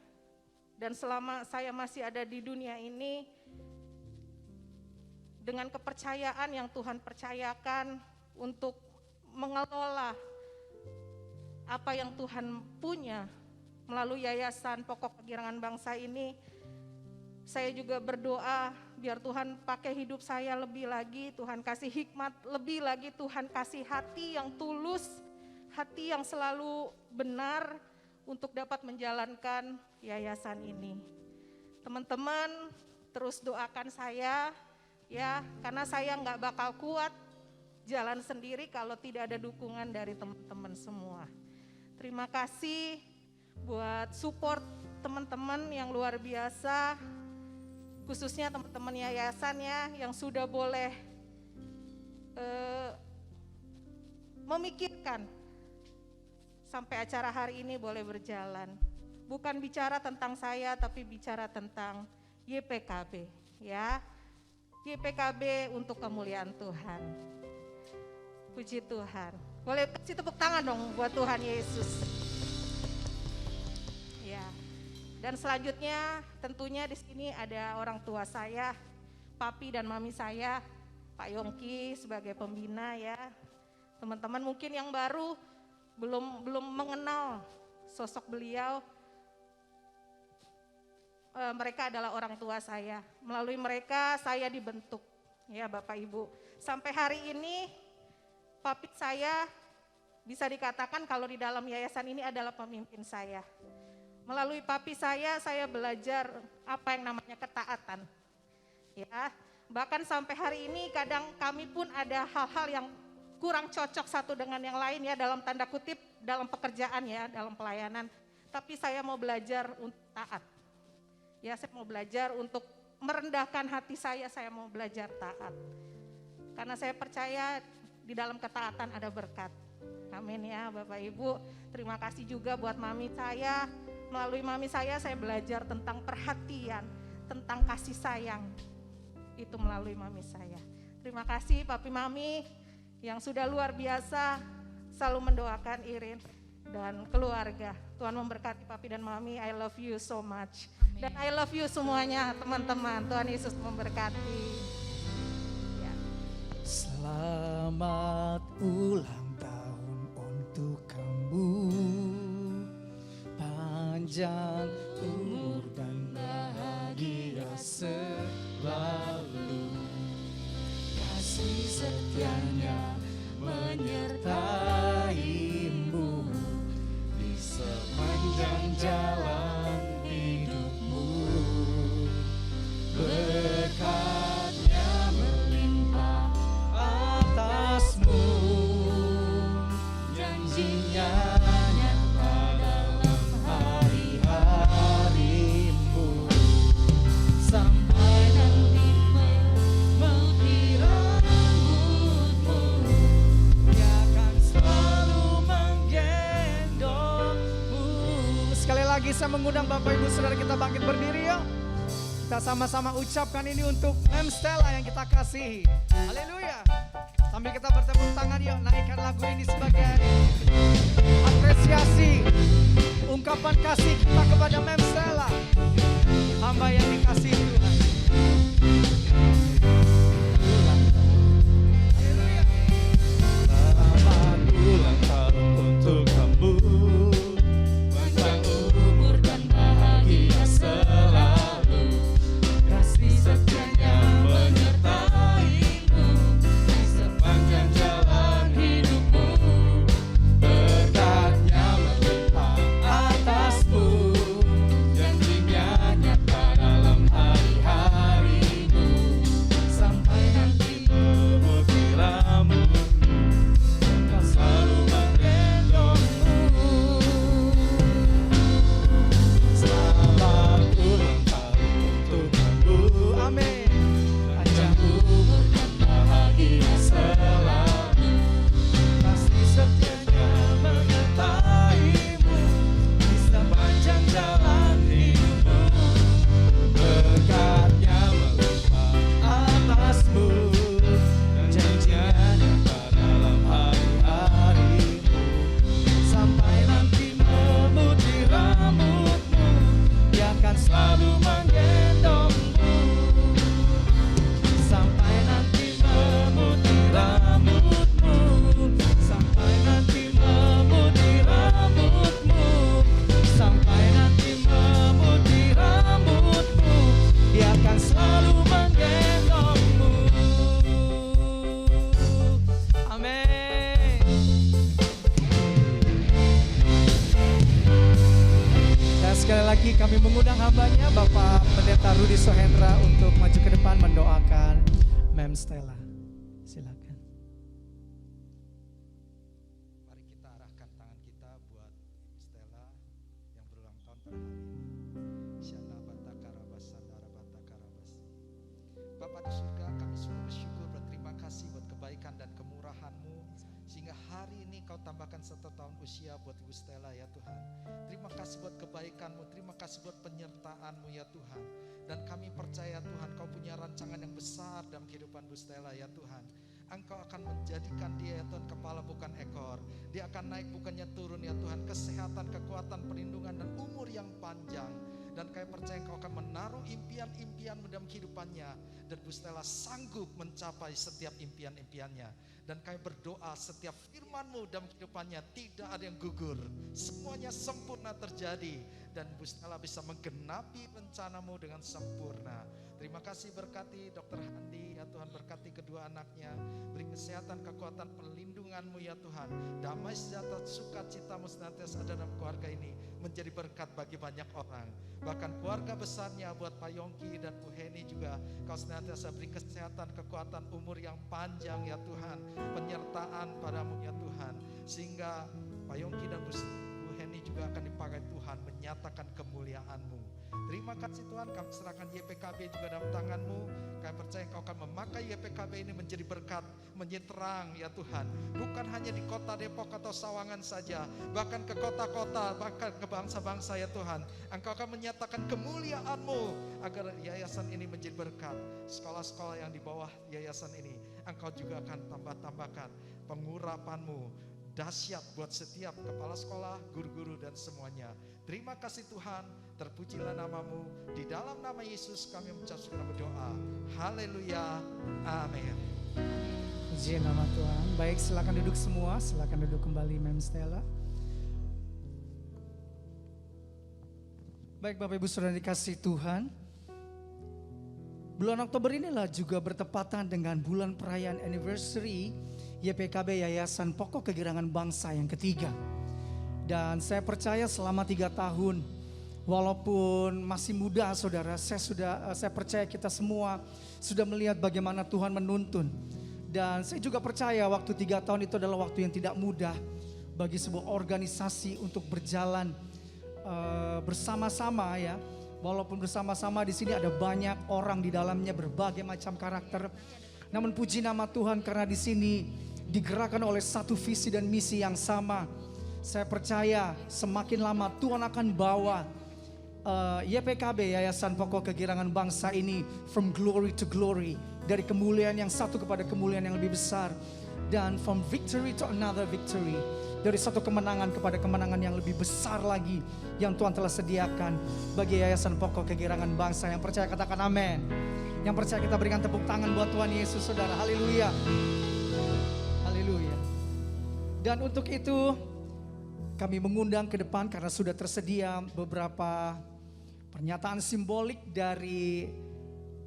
Dan selama saya masih ada di dunia ini, dengan kepercayaan yang Tuhan percayakan untuk mengelola apa yang Tuhan punya melalui Yayasan Pokok Kegirangan Bangsa ini, saya juga berdoa biar Tuhan pakai hidup saya lebih lagi, Tuhan kasih hikmat lebih lagi, Tuhan kasih hati yang tulus, hati yang selalu benar untuk dapat menjalankan yayasan ini. Teman-teman terus doakan saya ya, karena saya nggak bakal kuat jalan sendiri kalau tidak ada dukungan dari teman-teman semua. Terima kasih buat support teman-teman yang luar biasa, khususnya teman-teman yayasan ya yang sudah boleh memikirkan sampai acara hari ini boleh berjalan. Bukan bicara tentang saya, tapi bicara tentang YPKB ya. YPKB untuk kemuliaan Tuhan. Puji Tuhan. Boleh kasih tepuk tangan dong buat Tuhan Yesus. Ya. Dan selanjutnya tentunya di sini ada orang tua saya, papi dan mami saya, Pak Yongki sebagai pembina ya. Teman-teman mungkin yang baru belum mengenal sosok beliau. Mereka adalah orang tua saya. Melalui mereka saya dibentuk ya Bapak Ibu. Sampai hari ini papi saya bisa dikatakan kalau di dalam yayasan ini adalah pemimpin saya. Melalui papi saya belajar apa yang namanya ketaatan. Ya, bahkan sampai hari ini kadang kami pun ada hal-hal yang kurang cocok satu dengan yang lain ya, dalam tanda kutip dalam pekerjaan ya, dalam pelayanan. Tapi saya mau belajar untuk taat. Ya, saya mau belajar untuk merendahkan hati saya mau belajar taat. Karena saya percaya di dalam ketaatan ada berkat. Amin ya Bapak Ibu. Terima kasih juga buat mami saya. Melalui mami saya belajar tentang perhatian, tentang kasih sayang. Itu melalui mami saya. Terima kasih papi mami yang sudah luar biasa selalu mendoakan Irin dan keluarga. Tuhan memberkati papi dan mami. I love you so much. Amin. Dan I love you semuanya teman-teman. Tuhan Yesus memberkati. Ya. Selamat ulang tahun untuk kamu. Panjang umur dan bahagia selalu. Kasih setianya menyertaimu di sepanjang jalan hidupmu. Berkatnya melimpah atasmu, janjinya nyata dalam hari-harimu. Sampai nanti memutih rambutmu, Dia akan selalu menggendongmu. Sekali lagi saya mengundang Bapak Ibu Saudara kita bangkit berdiri yuk. Kita sama-sama ucapkan ini untuk Mem Stella yang kita kasihi. Haleluya. Sambil kita bertepuk tangan yuk, naikkan lagu ini sebagai apresiasi, ungkapan kasih kita kepada Mem Stella, hamba yang dikasihi Tuhan. Haleluya. Selamat ulang tahun untuk kamu, panjang umur dan bahagia selalu. Kasih setianya menyertaimu di sepanjang jalan hidupmu. Berkatnya melimpah atasmu, janjinya nyata dalam hari-hari. lagi kami mengundang hambanya Bapak Pendeta Rudi Sohendra untuk maju ke depan mendoakan Mem Stella. Silakan. Mari kita arahkan tangan kita buat Ibu Stella yang berulang tahun pada hari ini. Syana bataka rabas sandara bataka rabas. Bapa di surga, kami semua bersyukur, berterima kasih buat kebaikan dan kemurahan-Mu sehingga hari ini Kau tambahkan 1 tahun usia buat Ibu Stella ya Tuhan. Terima kasih buat kebaikan-Mu, terima kasih buat penyertaan-Mu ya Tuhan. Dan kami percaya Tuhan Kau punya rancangan yang besar dalam kehidupan Bu Stella ya Tuhan. Engkau akan menjadikan dia ya Tuhan kepala bukan ekor. Dia akan naik bukannya turun ya Tuhan. Kesehatan, kekuatan, perlindungan dan umur yang panjang. Dan kami percaya Engkau akan menaruh impian-impian-Mu dalam kehidupannya. Dan Bu Stella sanggup mencapai setiap impian-impiannya. Dan kami berdoa setiap firman-Mu dalam kehidupannya tidak ada yang gugur. Semuanya sempurna terjadi. Dan Bu Stella bisa menggenapi rencana-Mu dengan sempurna. Terima kasih, berkati Dr. Handi ya Tuhan, berkati kedua anaknya. Beri kesehatan, kekuatan, perlindungan-Mu ya Tuhan. Damai sejahtera, sukacita-Mu senantiasa ada dalam keluarga ini. Menjadi berkat bagi banyak orang. Bahkan keluarga besarnya buat Pak Yongki dan Bu Heni juga. Kau senantiasa beri kesehatan, kekuatan, umur yang panjang ya Tuhan. Penyertaan padamu ya Tuhan. Sehingga Pak Yongki dan Bu Heni juga akan dipakai Tuhan menyatakan kemuliaan-Mu. Terima kasih Tuhan, kami serahkan YPKB juga dalam tangan-Mu. Kami percaya Kau akan memakai YPKB ini menjadi berkat, menjadi terang ya Tuhan. Bukan hanya di kota Depok atau Sawangan saja, bahkan ke kota-kota, bahkan ke bangsa-bangsa ya Tuhan. Engkau akan menyatakan kemuliaan-Mu agar yayasan ini menjadi berkat. Sekolah-sekolah yang di bawah yayasan ini, Engkau juga akan tambah-tambahkan pengurapan-Mu. Dahsyat buat setiap kepala sekolah, guru-guru dan semuanya. Terima kasih Tuhan, terpujilah nama-Mu. Di dalam nama Yesus kami mengucapkan berdoa. Haleluya, amin. Puji nama Tuhan. Baik, silakan duduk semua, silakan duduk kembali Mem Stella. Baik Bapak Ibu Saudara dikasih Tuhan. Bulan Oktober inilah juga bertepatan dengan bulan perayaan anniversary YPKB Yayasan Pokok Kegirangan Bangsa yang ketiga. Dan saya percaya selama 3 tahun, walaupun masih muda saudara, saya percaya kita semua sudah melihat bagaimana Tuhan menuntun. Dan saya juga percaya waktu 3 tahun itu adalah waktu yang tidak mudah bagi sebuah organisasi untuk berjalan bersama-sama ya. Walaupun bersama-sama di sini ada banyak orang di dalamnya, berbagai macam karakter. Namun puji nama Tuhan karena di sini digerakkan oleh satu visi dan misi yang sama. Saya percaya semakin lama Tuhan akan bawa YPKB Yayasan Pokok Kegirangan Bangsa ini from glory to glory, dari kemuliaan yang satu kepada kemuliaan yang lebih besar, dan from victory to another victory, dari satu kemenangan kepada kemenangan yang lebih besar lagi yang Tuhan telah sediakan bagi Yayasan Pokok Kegirangan Bangsa. Yang percaya katakan amin. Yang percaya kita berikan tepuk tangan buat Tuhan Yesus saudara. Haleluya. Haleluya. Dan untuk itu kami mengundang ke depan karena sudah tersedia beberapa pernyataan simbolik dari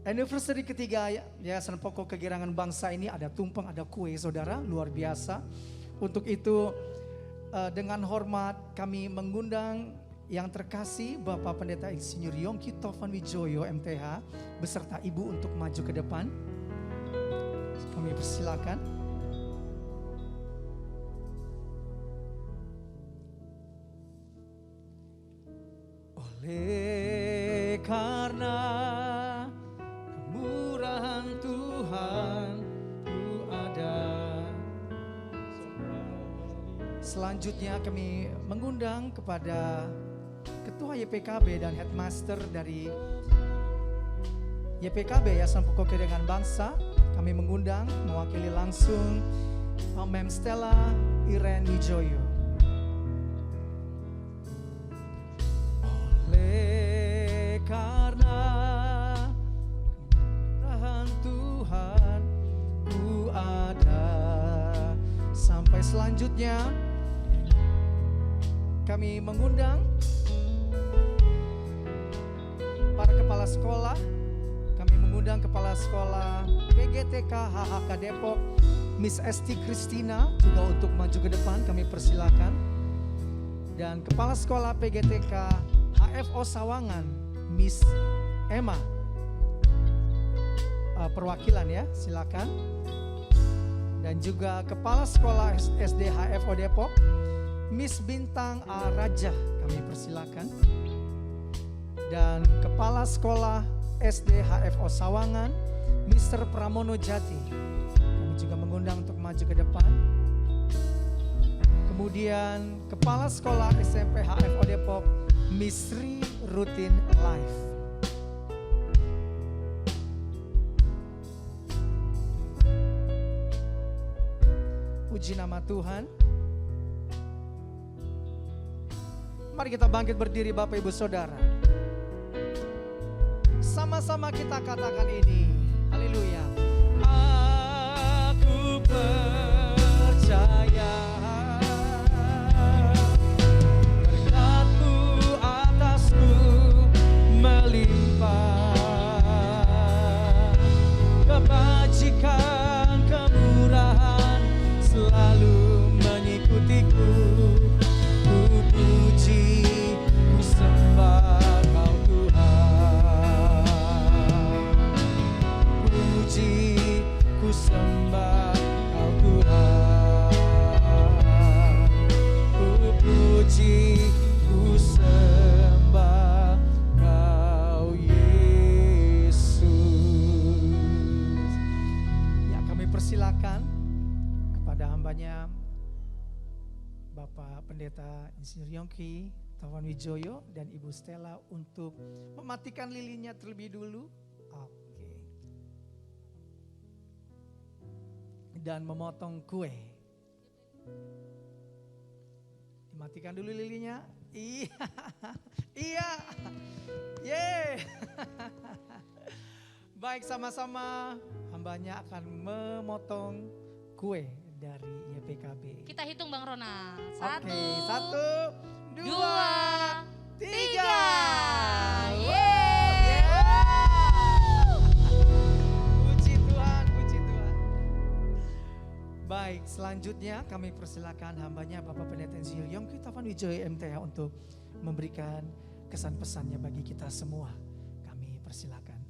anniversary ketiga Yayasan Pokok Kegirangan Bangsa ini. Ada tumpeng, ada kue saudara, luar biasa. Untuk itu dengan hormat kami mengundang yang terkasih Bapak Pendeta Insinyur Yongki Tovan Wijoyo MTH beserta Ibu untuk maju ke depan. Kami persilakan. Oleh karena kemurahan Tuhan ku ada. Selanjutnya kami mengundang kepada Ketua YPKB dan Headmaster dari YPKB Yayasan Pokok Kegirangan Bangsa. Kami mengundang mewakili langsung Mem Stella Iren Wijoyo. Oleh karena kemurahan Tuhan ku ada. Sampai selanjutnya kami mengundang para kepala sekolah. Kami mengundang Kepala Sekolah PGTK HHK Depok, Miss Esti Kristina juga untuk maju ke depan. Kami persilakan. Dan Kepala Sekolah PGTK HFO Sawangan, Miss Emma. Perwakilan ya, silakan. Dan juga Kepala Sekolah SD HFO Depok, Miss Bintang A. Raja, kami persilakan. Dan Kepala Sekolah SD HFO Sawangan, Mr. Pramono Jati, kami juga mengundang untuk maju ke depan. Kemudian Kepala Sekolah SMP HFO Depok, Miss Sri Rutin Life. Puji nama Tuhan. Mari kita bangkit berdiri Bapak Ibu Saudara. Sama-sama kita katakan ini. Haleluya. Aku percaya berkat-Mu atasku melimpah, kebajikan kemurahan selalu mengikutiku. Ku puji, ku sembah Kau Tuhan. Puji, ku sembah Kau Tuhan. Ku puji, ku sembah Kau Yesus. Ya, kami persilakan kepada hambanya Bapak Pendeta Insinyur Yongki Taufan Wijoyo dan Ibu Stella untuk mematikan lilinnya terlebih dulu. Oke. Dan memotong kue. Dimatikan dulu lilinnya. Iya. Iya. Yeay. Baik, sama-sama hambanya akan memotong kue dari YPKB. Kita hitung Bang Ronald. Oke, 1, 2, 3. Yeay. Puji Tuhan, puji Tuhan. Baik, selanjutnya kami persilakan hambanya Bapak Pendeta Insinyur Yongki Taufan Wijoyo MTH untuk memberikan kesan pesannya bagi kita semua. Kami persilakan.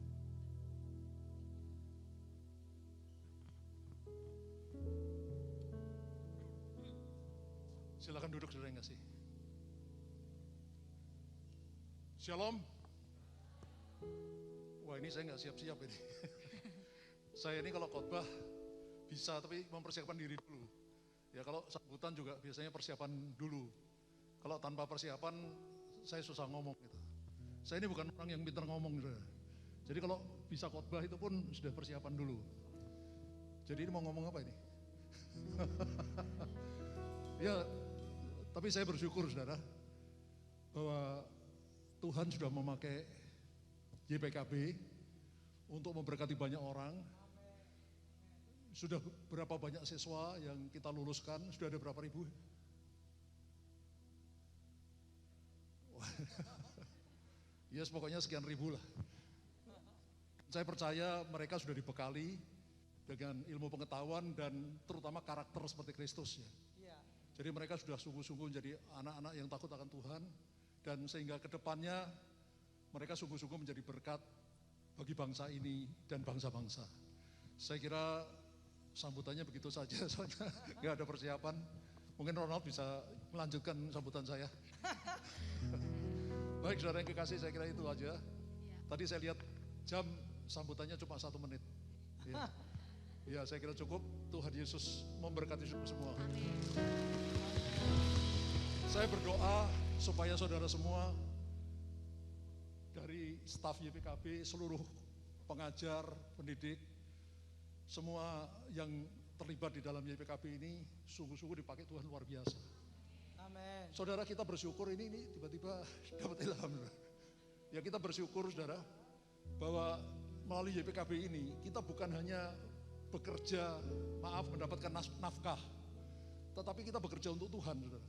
Silakan duduk saudara yang kasih. Shalom. Wah, ini saya nggak siap-siap ini. Saya ini kalau khotbah bisa, tapi mempersiapkan diri dulu. Ya kalau sambutan juga biasanya persiapan dulu. Kalau tanpa persiapan saya susah ngomong gitu. Saya ini bukan orang yang pintar ngomong saudara. Jadi kalau bisa khotbah itu pun sudah persiapan dulu. Jadi ini mau ngomong apa ini? Ya, tapi saya bersyukur saudara bahwa Tuhan sudah memakai YPKB untuk memberkati banyak orang. Sudah berapa banyak siswa yang kita luluskan? Sudah ada berapa ribu? Yes, pokoknya sekian ribu lah. Saya percaya mereka sudah dibekali dengan ilmu pengetahuan dan terutama karakter seperti Kristus ya. Jadi mereka sudah sungguh-sungguh menjadi anak-anak yang takut akan Tuhan dan sehingga kedepannya mereka sungguh-sungguh menjadi berkat bagi bangsa ini dan bangsa-bangsa. Saya kira sambutannya begitu saja, soalnya nggak ada persiapan. Mungkin Ronald bisa melanjutkan sambutan saya. Baik saudara yang kekasih, saya kira itu aja. Tadi saya lihat jam sambutannya cuma 1 menit. Ya. Ya, saya kira cukup. Tuhan Yesus memberkati semua. Saya berdoa supaya saudara semua dari staf YPKB, seluruh pengajar, pendidik, semua yang terlibat di dalam YPKB ini sungguh-sungguh dipakai Tuhan luar biasa. Amin. Saudara, kita bersyukur ini tiba-tiba dapat ilham. Ya, kita bersyukur saudara bahwa melalui YPKB ini kita bukan hanya bekerja, mendapatkan nafkah, tetapi kita bekerja untuk Tuhan, saudara.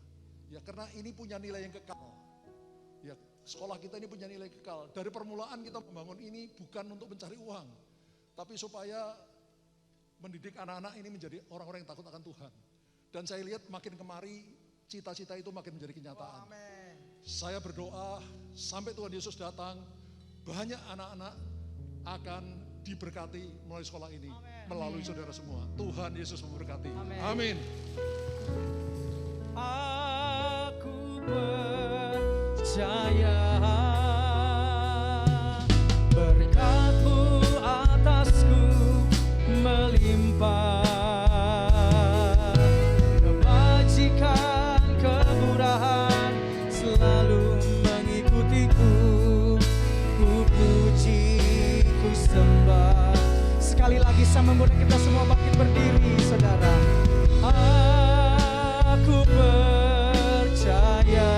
Ya, karena ini punya nilai yang kekal. Ya, sekolah kita ini punya nilai kekal. Dari permulaan kita membangun ini bukan untuk mencari uang, tapi supaya mendidik anak-anak ini menjadi orang-orang yang takut akan Tuhan. Dan saya lihat makin kemari cita-cita itu makin menjadi kenyataan. Saya berdoa sampai Tuhan Yesus datang, banyak anak-anak akan diberkati melalui sekolah ini, melalui saudara semua. Tuhan Yesus memberkati. Amin. Aku percaya berkat-Mu atasku melimpah, kebajikan, kemurahan selalu mengikutiku. Ku puji, ku sembah. Sekali lagi sama mudah kita semua bangkit berdiri, saudara. Aku percaya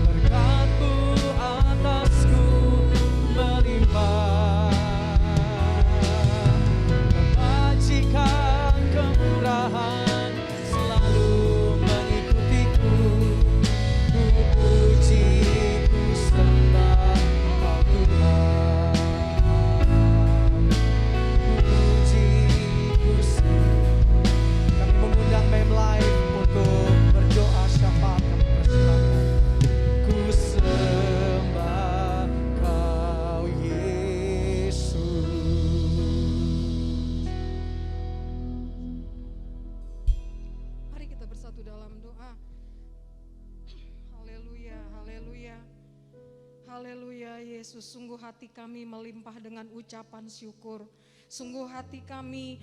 berkat-Mu atasku melimpah, kebajikan, kemurahan selalu mengikutiku. Ku puji, ku sembah Engkau Tuhan. Ku puji, ku sembah. Kami mengundang Mem Live untuk berdoa syafaat. Kami persilakan. Ku sembah Kau Yesus. Mari kita bersatu dalam doa. Haleluya, haleluya. Haleluya Yesus, sungguh hati kami melimpah dengan ucapan syukur. Sungguh hati kami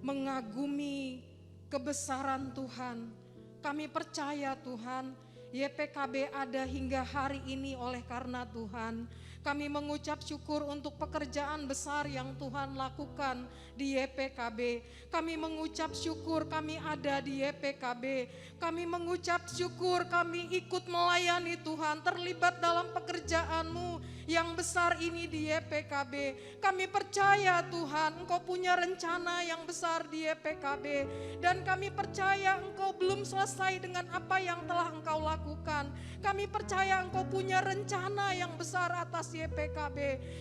mengagumi kebesaran Tuhan. Kami percaya Tuhan, YPKB ada hingga hari ini oleh karena Tuhan. Kami mengucap syukur untuk pekerjaan besar yang Tuhan lakukan di YPKB. Kami mengucap syukur kami ada di YPKB. Kami mengucap syukur kami ikut melayani Tuhan, terlibat dalam pekerjaan-Mu yang besar ini di YPKB. Kami percaya Tuhan, Engkau punya rencana yang besar di YPKB. Dan kami percaya Engkau belum selesai dengan apa yang telah Engkau lakukan. Kami percaya Engkau punya rencana yang besar atas YPKB.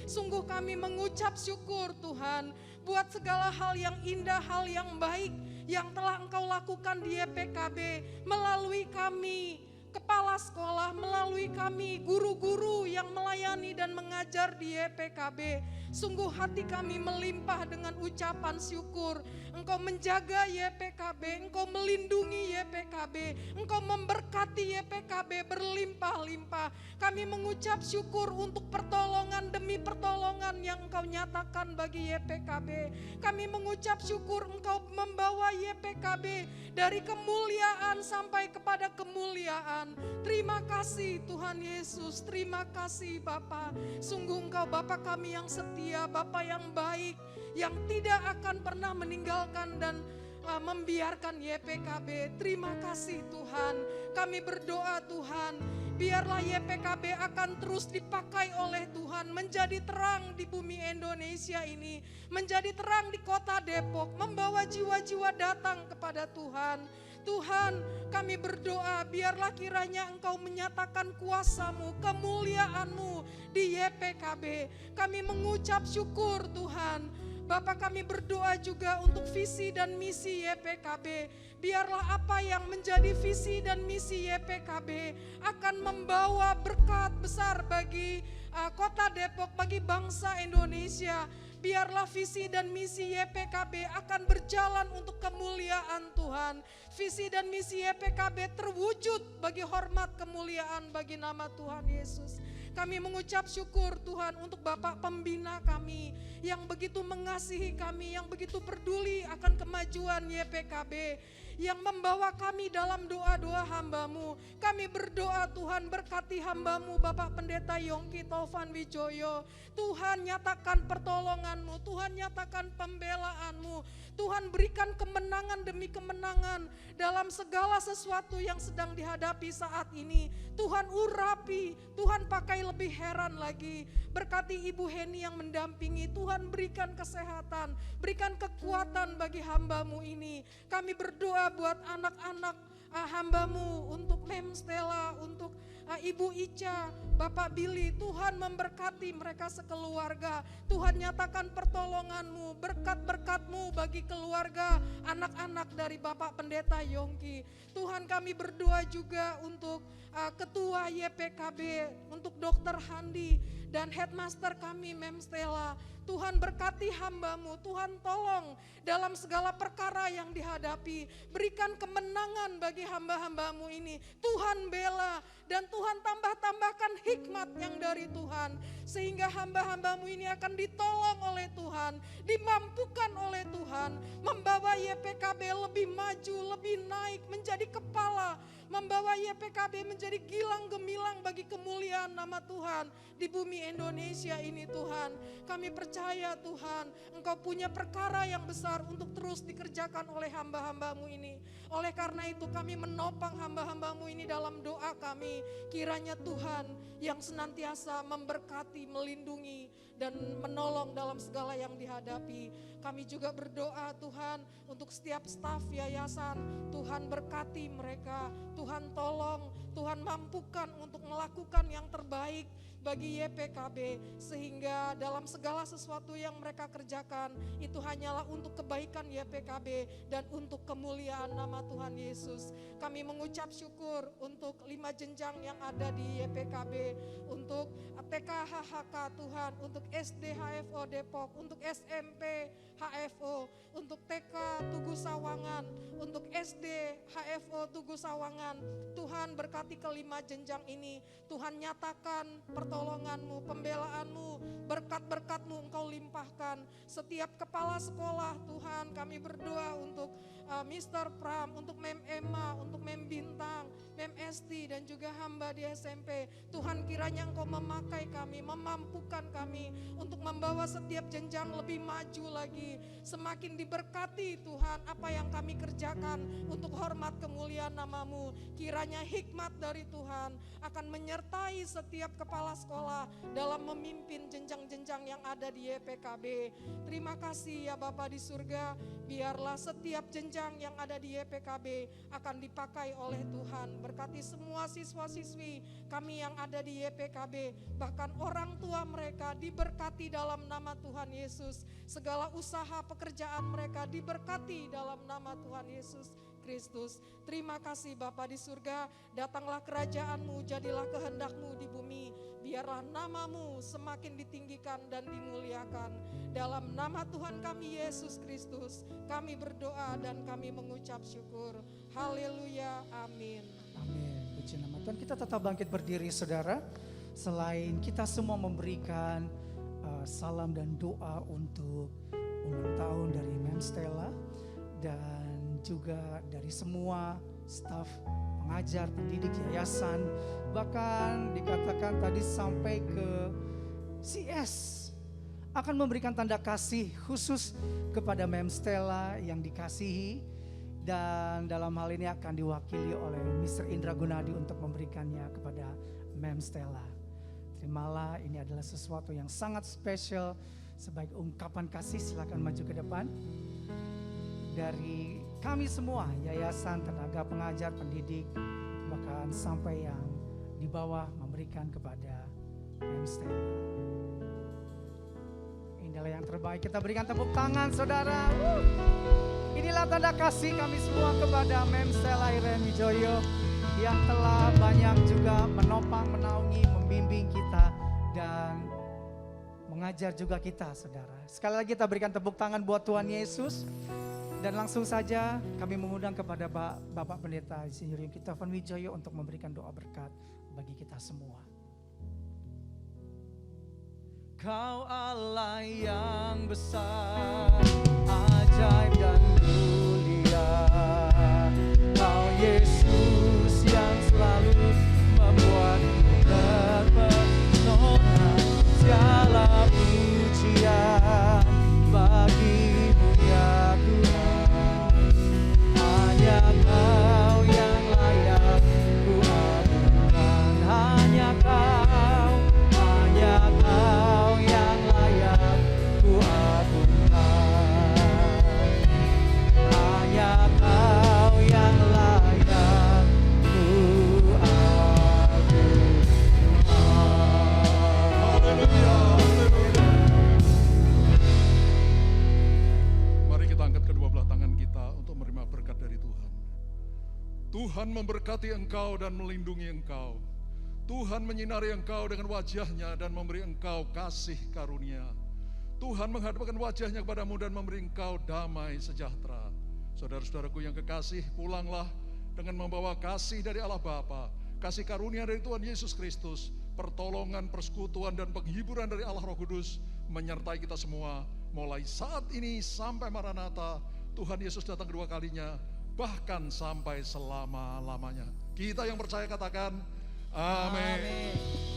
Sungguh kami mengucap syukur Tuhan, buat segala hal yang indah, hal yang baik yang telah Engkau lakukan di YPKB melalui kami kepala sekolah, melalui kami guru-guru yang melayani dan mengajar di YPKB. Sungguh hati kami melimpah dengan ucapan syukur. Engkau menjaga YPKB, Engkau melindungi YPKB, Engkau memberkati YPKB berlimpah-limpah. Kami mengucap syukur untuk pertolongan demi pertolongan yang Engkau nyatakan bagi YPKB. Kami mengucap syukur Engkau membawa YPKB dari kemuliaan sampai kepada kemuliaan. Terima kasih Tuhan Yesus, terima kasih Bapa. Sungguh Engkau Bapa kami yang setia, Bapa yang baik, yang tidak akan pernah meninggalkan dan membiarkan YPKB. Terima kasih Tuhan. Kami berdoa Tuhan, biarlah YPKB akan terus dipakai oleh Tuhan menjadi terang di bumi Indonesia ini, menjadi terang di kota Depok, membawa jiwa-jiwa datang kepada Tuhan. Tuhan, kami berdoa biarlah kiranya Engkau menyatakan kuasa-Mu, kemuliaan-Mu di YPKB. Kami mengucap syukur Tuhan. Bapa kami berdoa juga untuk visi dan misi YPKB. Biarlah apa yang menjadi visi dan misi YPKB akan membawa berkat besar bagi kota Depok, bagi bangsa Indonesia. Biarlah visi dan misi YPKB akan berjalan untuk kemuliaan Tuhan. Visi dan misi YPKB terwujud bagi hormat kemuliaan bagi nama Tuhan Yesus. Kami mengucap syukur Tuhan untuk Bapak pembina kami yang begitu mengasihi kami, yang begitu peduli akan kemajuan YPKB, yang membawa kami dalam doa-doa hamba-Mu. Kami berdoa Tuhan berkati hamba-Mu Bapak Pendeta Yongki Taufan Wijoyo. Tuhan nyatakan pertolongan-Mu, Tuhan nyatakan pembelaan-Mu. Tuhan berikan kemenangan demi kemenangan dalam segala sesuatu yang sedang dihadapi saat ini. Tuhan urapi, Tuhan pakai lebih heran lagi. Berkati Ibu Heni yang mendampingi, Tuhan berikan kesehatan, berikan kekuatan bagi hamba-Mu ini. Kami berdoa buat anak-anak hamba-Mu, untuk Mem Stella, untuk Ibu Ica, Bapak Billy, Tuhan memberkati mereka sekeluarga. Tuhan nyatakan pertolongan-Mu, berkat-berkat-Mu bagi keluarga, anak-anak dari Bapak Pendeta Yongki. Tuhan, kami berdoa juga untuk Ketua YPKB, untuk Dr. Handi, dan Headmaster kami Mem Stella. Tuhan berkati hamba-Mu, Tuhan tolong dalam segala perkara yang dihadapi. Berikan kemenangan bagi hamba-hamba-Mu ini. Tuhan bela dan Tuhan tambahkan hikmat yang dari Tuhan. Sehingga hamba-hamba-Mu ini akan ditolong oleh Tuhan, dimampukan oleh Tuhan. Membawa YPKB lebih maju, lebih naik, menjadi kepala. Membawa YPKB menjadi gilang gemilang bagi kemuliaan nama Tuhan di bumi Indonesia ini Tuhan. Kami percaya Tuhan, Engkau punya perkara yang besar untuk terus dikerjakan oleh hamba-hamba-Mu ini. Oleh karena itu kami menopang hamba-hamba-Mu ini dalam doa kami. Kiranya Tuhan yang senantiasa memberkati, melindungi, dan menolong dalam segala yang dihadapi. Kami juga berdoa Tuhan untuk setiap staf yayasan. Tuhan berkati mereka, Tuhan tolong, Tuhan mampukan untuk melakukan yang terbaik bagi YPKB, sehingga dalam segala sesuatu yang mereka kerjakan itu hanyalah untuk kebaikan YPKB dan untuk kemuliaan nama Tuhan Yesus. Kami mengucap syukur untuk 5 jenjang yang ada di YPKB, untuk TK HHK Tuhan, untuk SD HFO Depok, untuk SMP HFO, untuk TK Tugu Sawangan, untuk SD HFO Tugu Sawangan. Tuhan berkati ke-5 jenjang ini. Tuhan nyatakan pertolongan-Mu, pembelaan-Mu, berkat-berkat-Mu Engkau limpahkan. Setiap kepala sekolah Tuhan, kami berdoa untuk Mr. Pram, untuk Mem Emma, untuk Mem Bintang, Mem Esti, dan juga hamba di SMP. Tuhan, kiranya Engkau memakai kami, memampukan kami untuk membawa setiap jenjang lebih maju lagi. Semakin diberkati Tuhan apa yang kami kerjakan untuk hormat kemuliaan nama-Mu. Kiranya hikmat dari Tuhan akan menyertai setiap kepala sekolah dalam memimpin jenjang-jenjang yang ada di YPKB. Terima kasih ya Bapa di surga, biarlah setiap jenjang yang ada di YPKB akan dipakai oleh Tuhan. Berkati semua siswa-siswi kami yang ada di YPKB, bahkan orang tua mereka diberkati dalam nama Tuhan Yesus. Segala usaha pekerjaan mereka diberkati dalam nama Tuhan Yesus Kristus. Terima kasih Bapa di surga, datanglah kerajaan-Mu, jadilah kehendak-Mu di bumi. Biarlah nama-Mu semakin ditinggikan dan dimuliakan. Dalam nama Tuhan kami Yesus Kristus, kami berdoa dan kami mengucap syukur. Haleluya, amin. Amin. Puji nama Tuhan. Kita tetap bangkit berdiri saudara. Selain kita semua memberikan salam dan doa untuk ulang tahun dari Mem Stella dan juga dari semua staf pengajar, pendidik yayasan, bahkan dikatakan tadi sampai ke CS akan memberikan tanda kasih khusus kepada Mem Stella yang dikasihi, dan dalam hal ini akan diwakili oleh Mr. Indra Gunadi untuk memberikannya kepada Mem Stella. Terimalah, ini adalah sesuatu yang sangat spesial. Sebagai ungkapan kasih, silakan maju ke depan. Dari kami semua, yayasan, tenaga pengajar, pendidik, bahkan sampai yang di bawah memberikan kepada Mem Stella. Inilah yang terbaik, kita berikan tepuk tangan saudara. Inilah tanda kasih kami semua kepada Mem Stella Iren Wijoyo yang telah banyak juga menopang, menaungi, membimbing kita dan mengajar juga kita saudara. Sekali lagi kita berikan tepuk tangan buat Tuhan Yesus. Dan langsung saja kami mengundang kepada Bapak Pendeta Insinyur Yongki Taufan Wijoyo untuk memberikan doa berkat bagi kita semua. Kau Allah yang besar, ajaib dan mulia. Kau Yesus yang selalu membuatku terpesona. Segala pujian bagimu ya Tuhan. Hanya Kau yang layak ku agungkan. Hanya Kau yang layak ku agungkan. Hanya Kau Tuhan memberkati engkau dan melindungi engkau. Tuhan menyinari engkau dengan wajahnya dan memberi engkau kasih karunia. Tuhan menghadapkan wajahnya kepadamu dan memberi engkau damai sejahtera. Saudara-saudaraku yang kekasih, pulanglah dengan membawa kasih dari Allah Bapa, kasih karunia dari Tuhan Yesus Kristus, pertolongan, persekutuan, dan penghiburan dari Allah Roh Kudus menyertai kita semua mulai saat ini sampai Maranatha, Tuhan Yesus datang kedua kalinya, bahkan sampai selama-lamanya. Kita yang percaya katakan amin.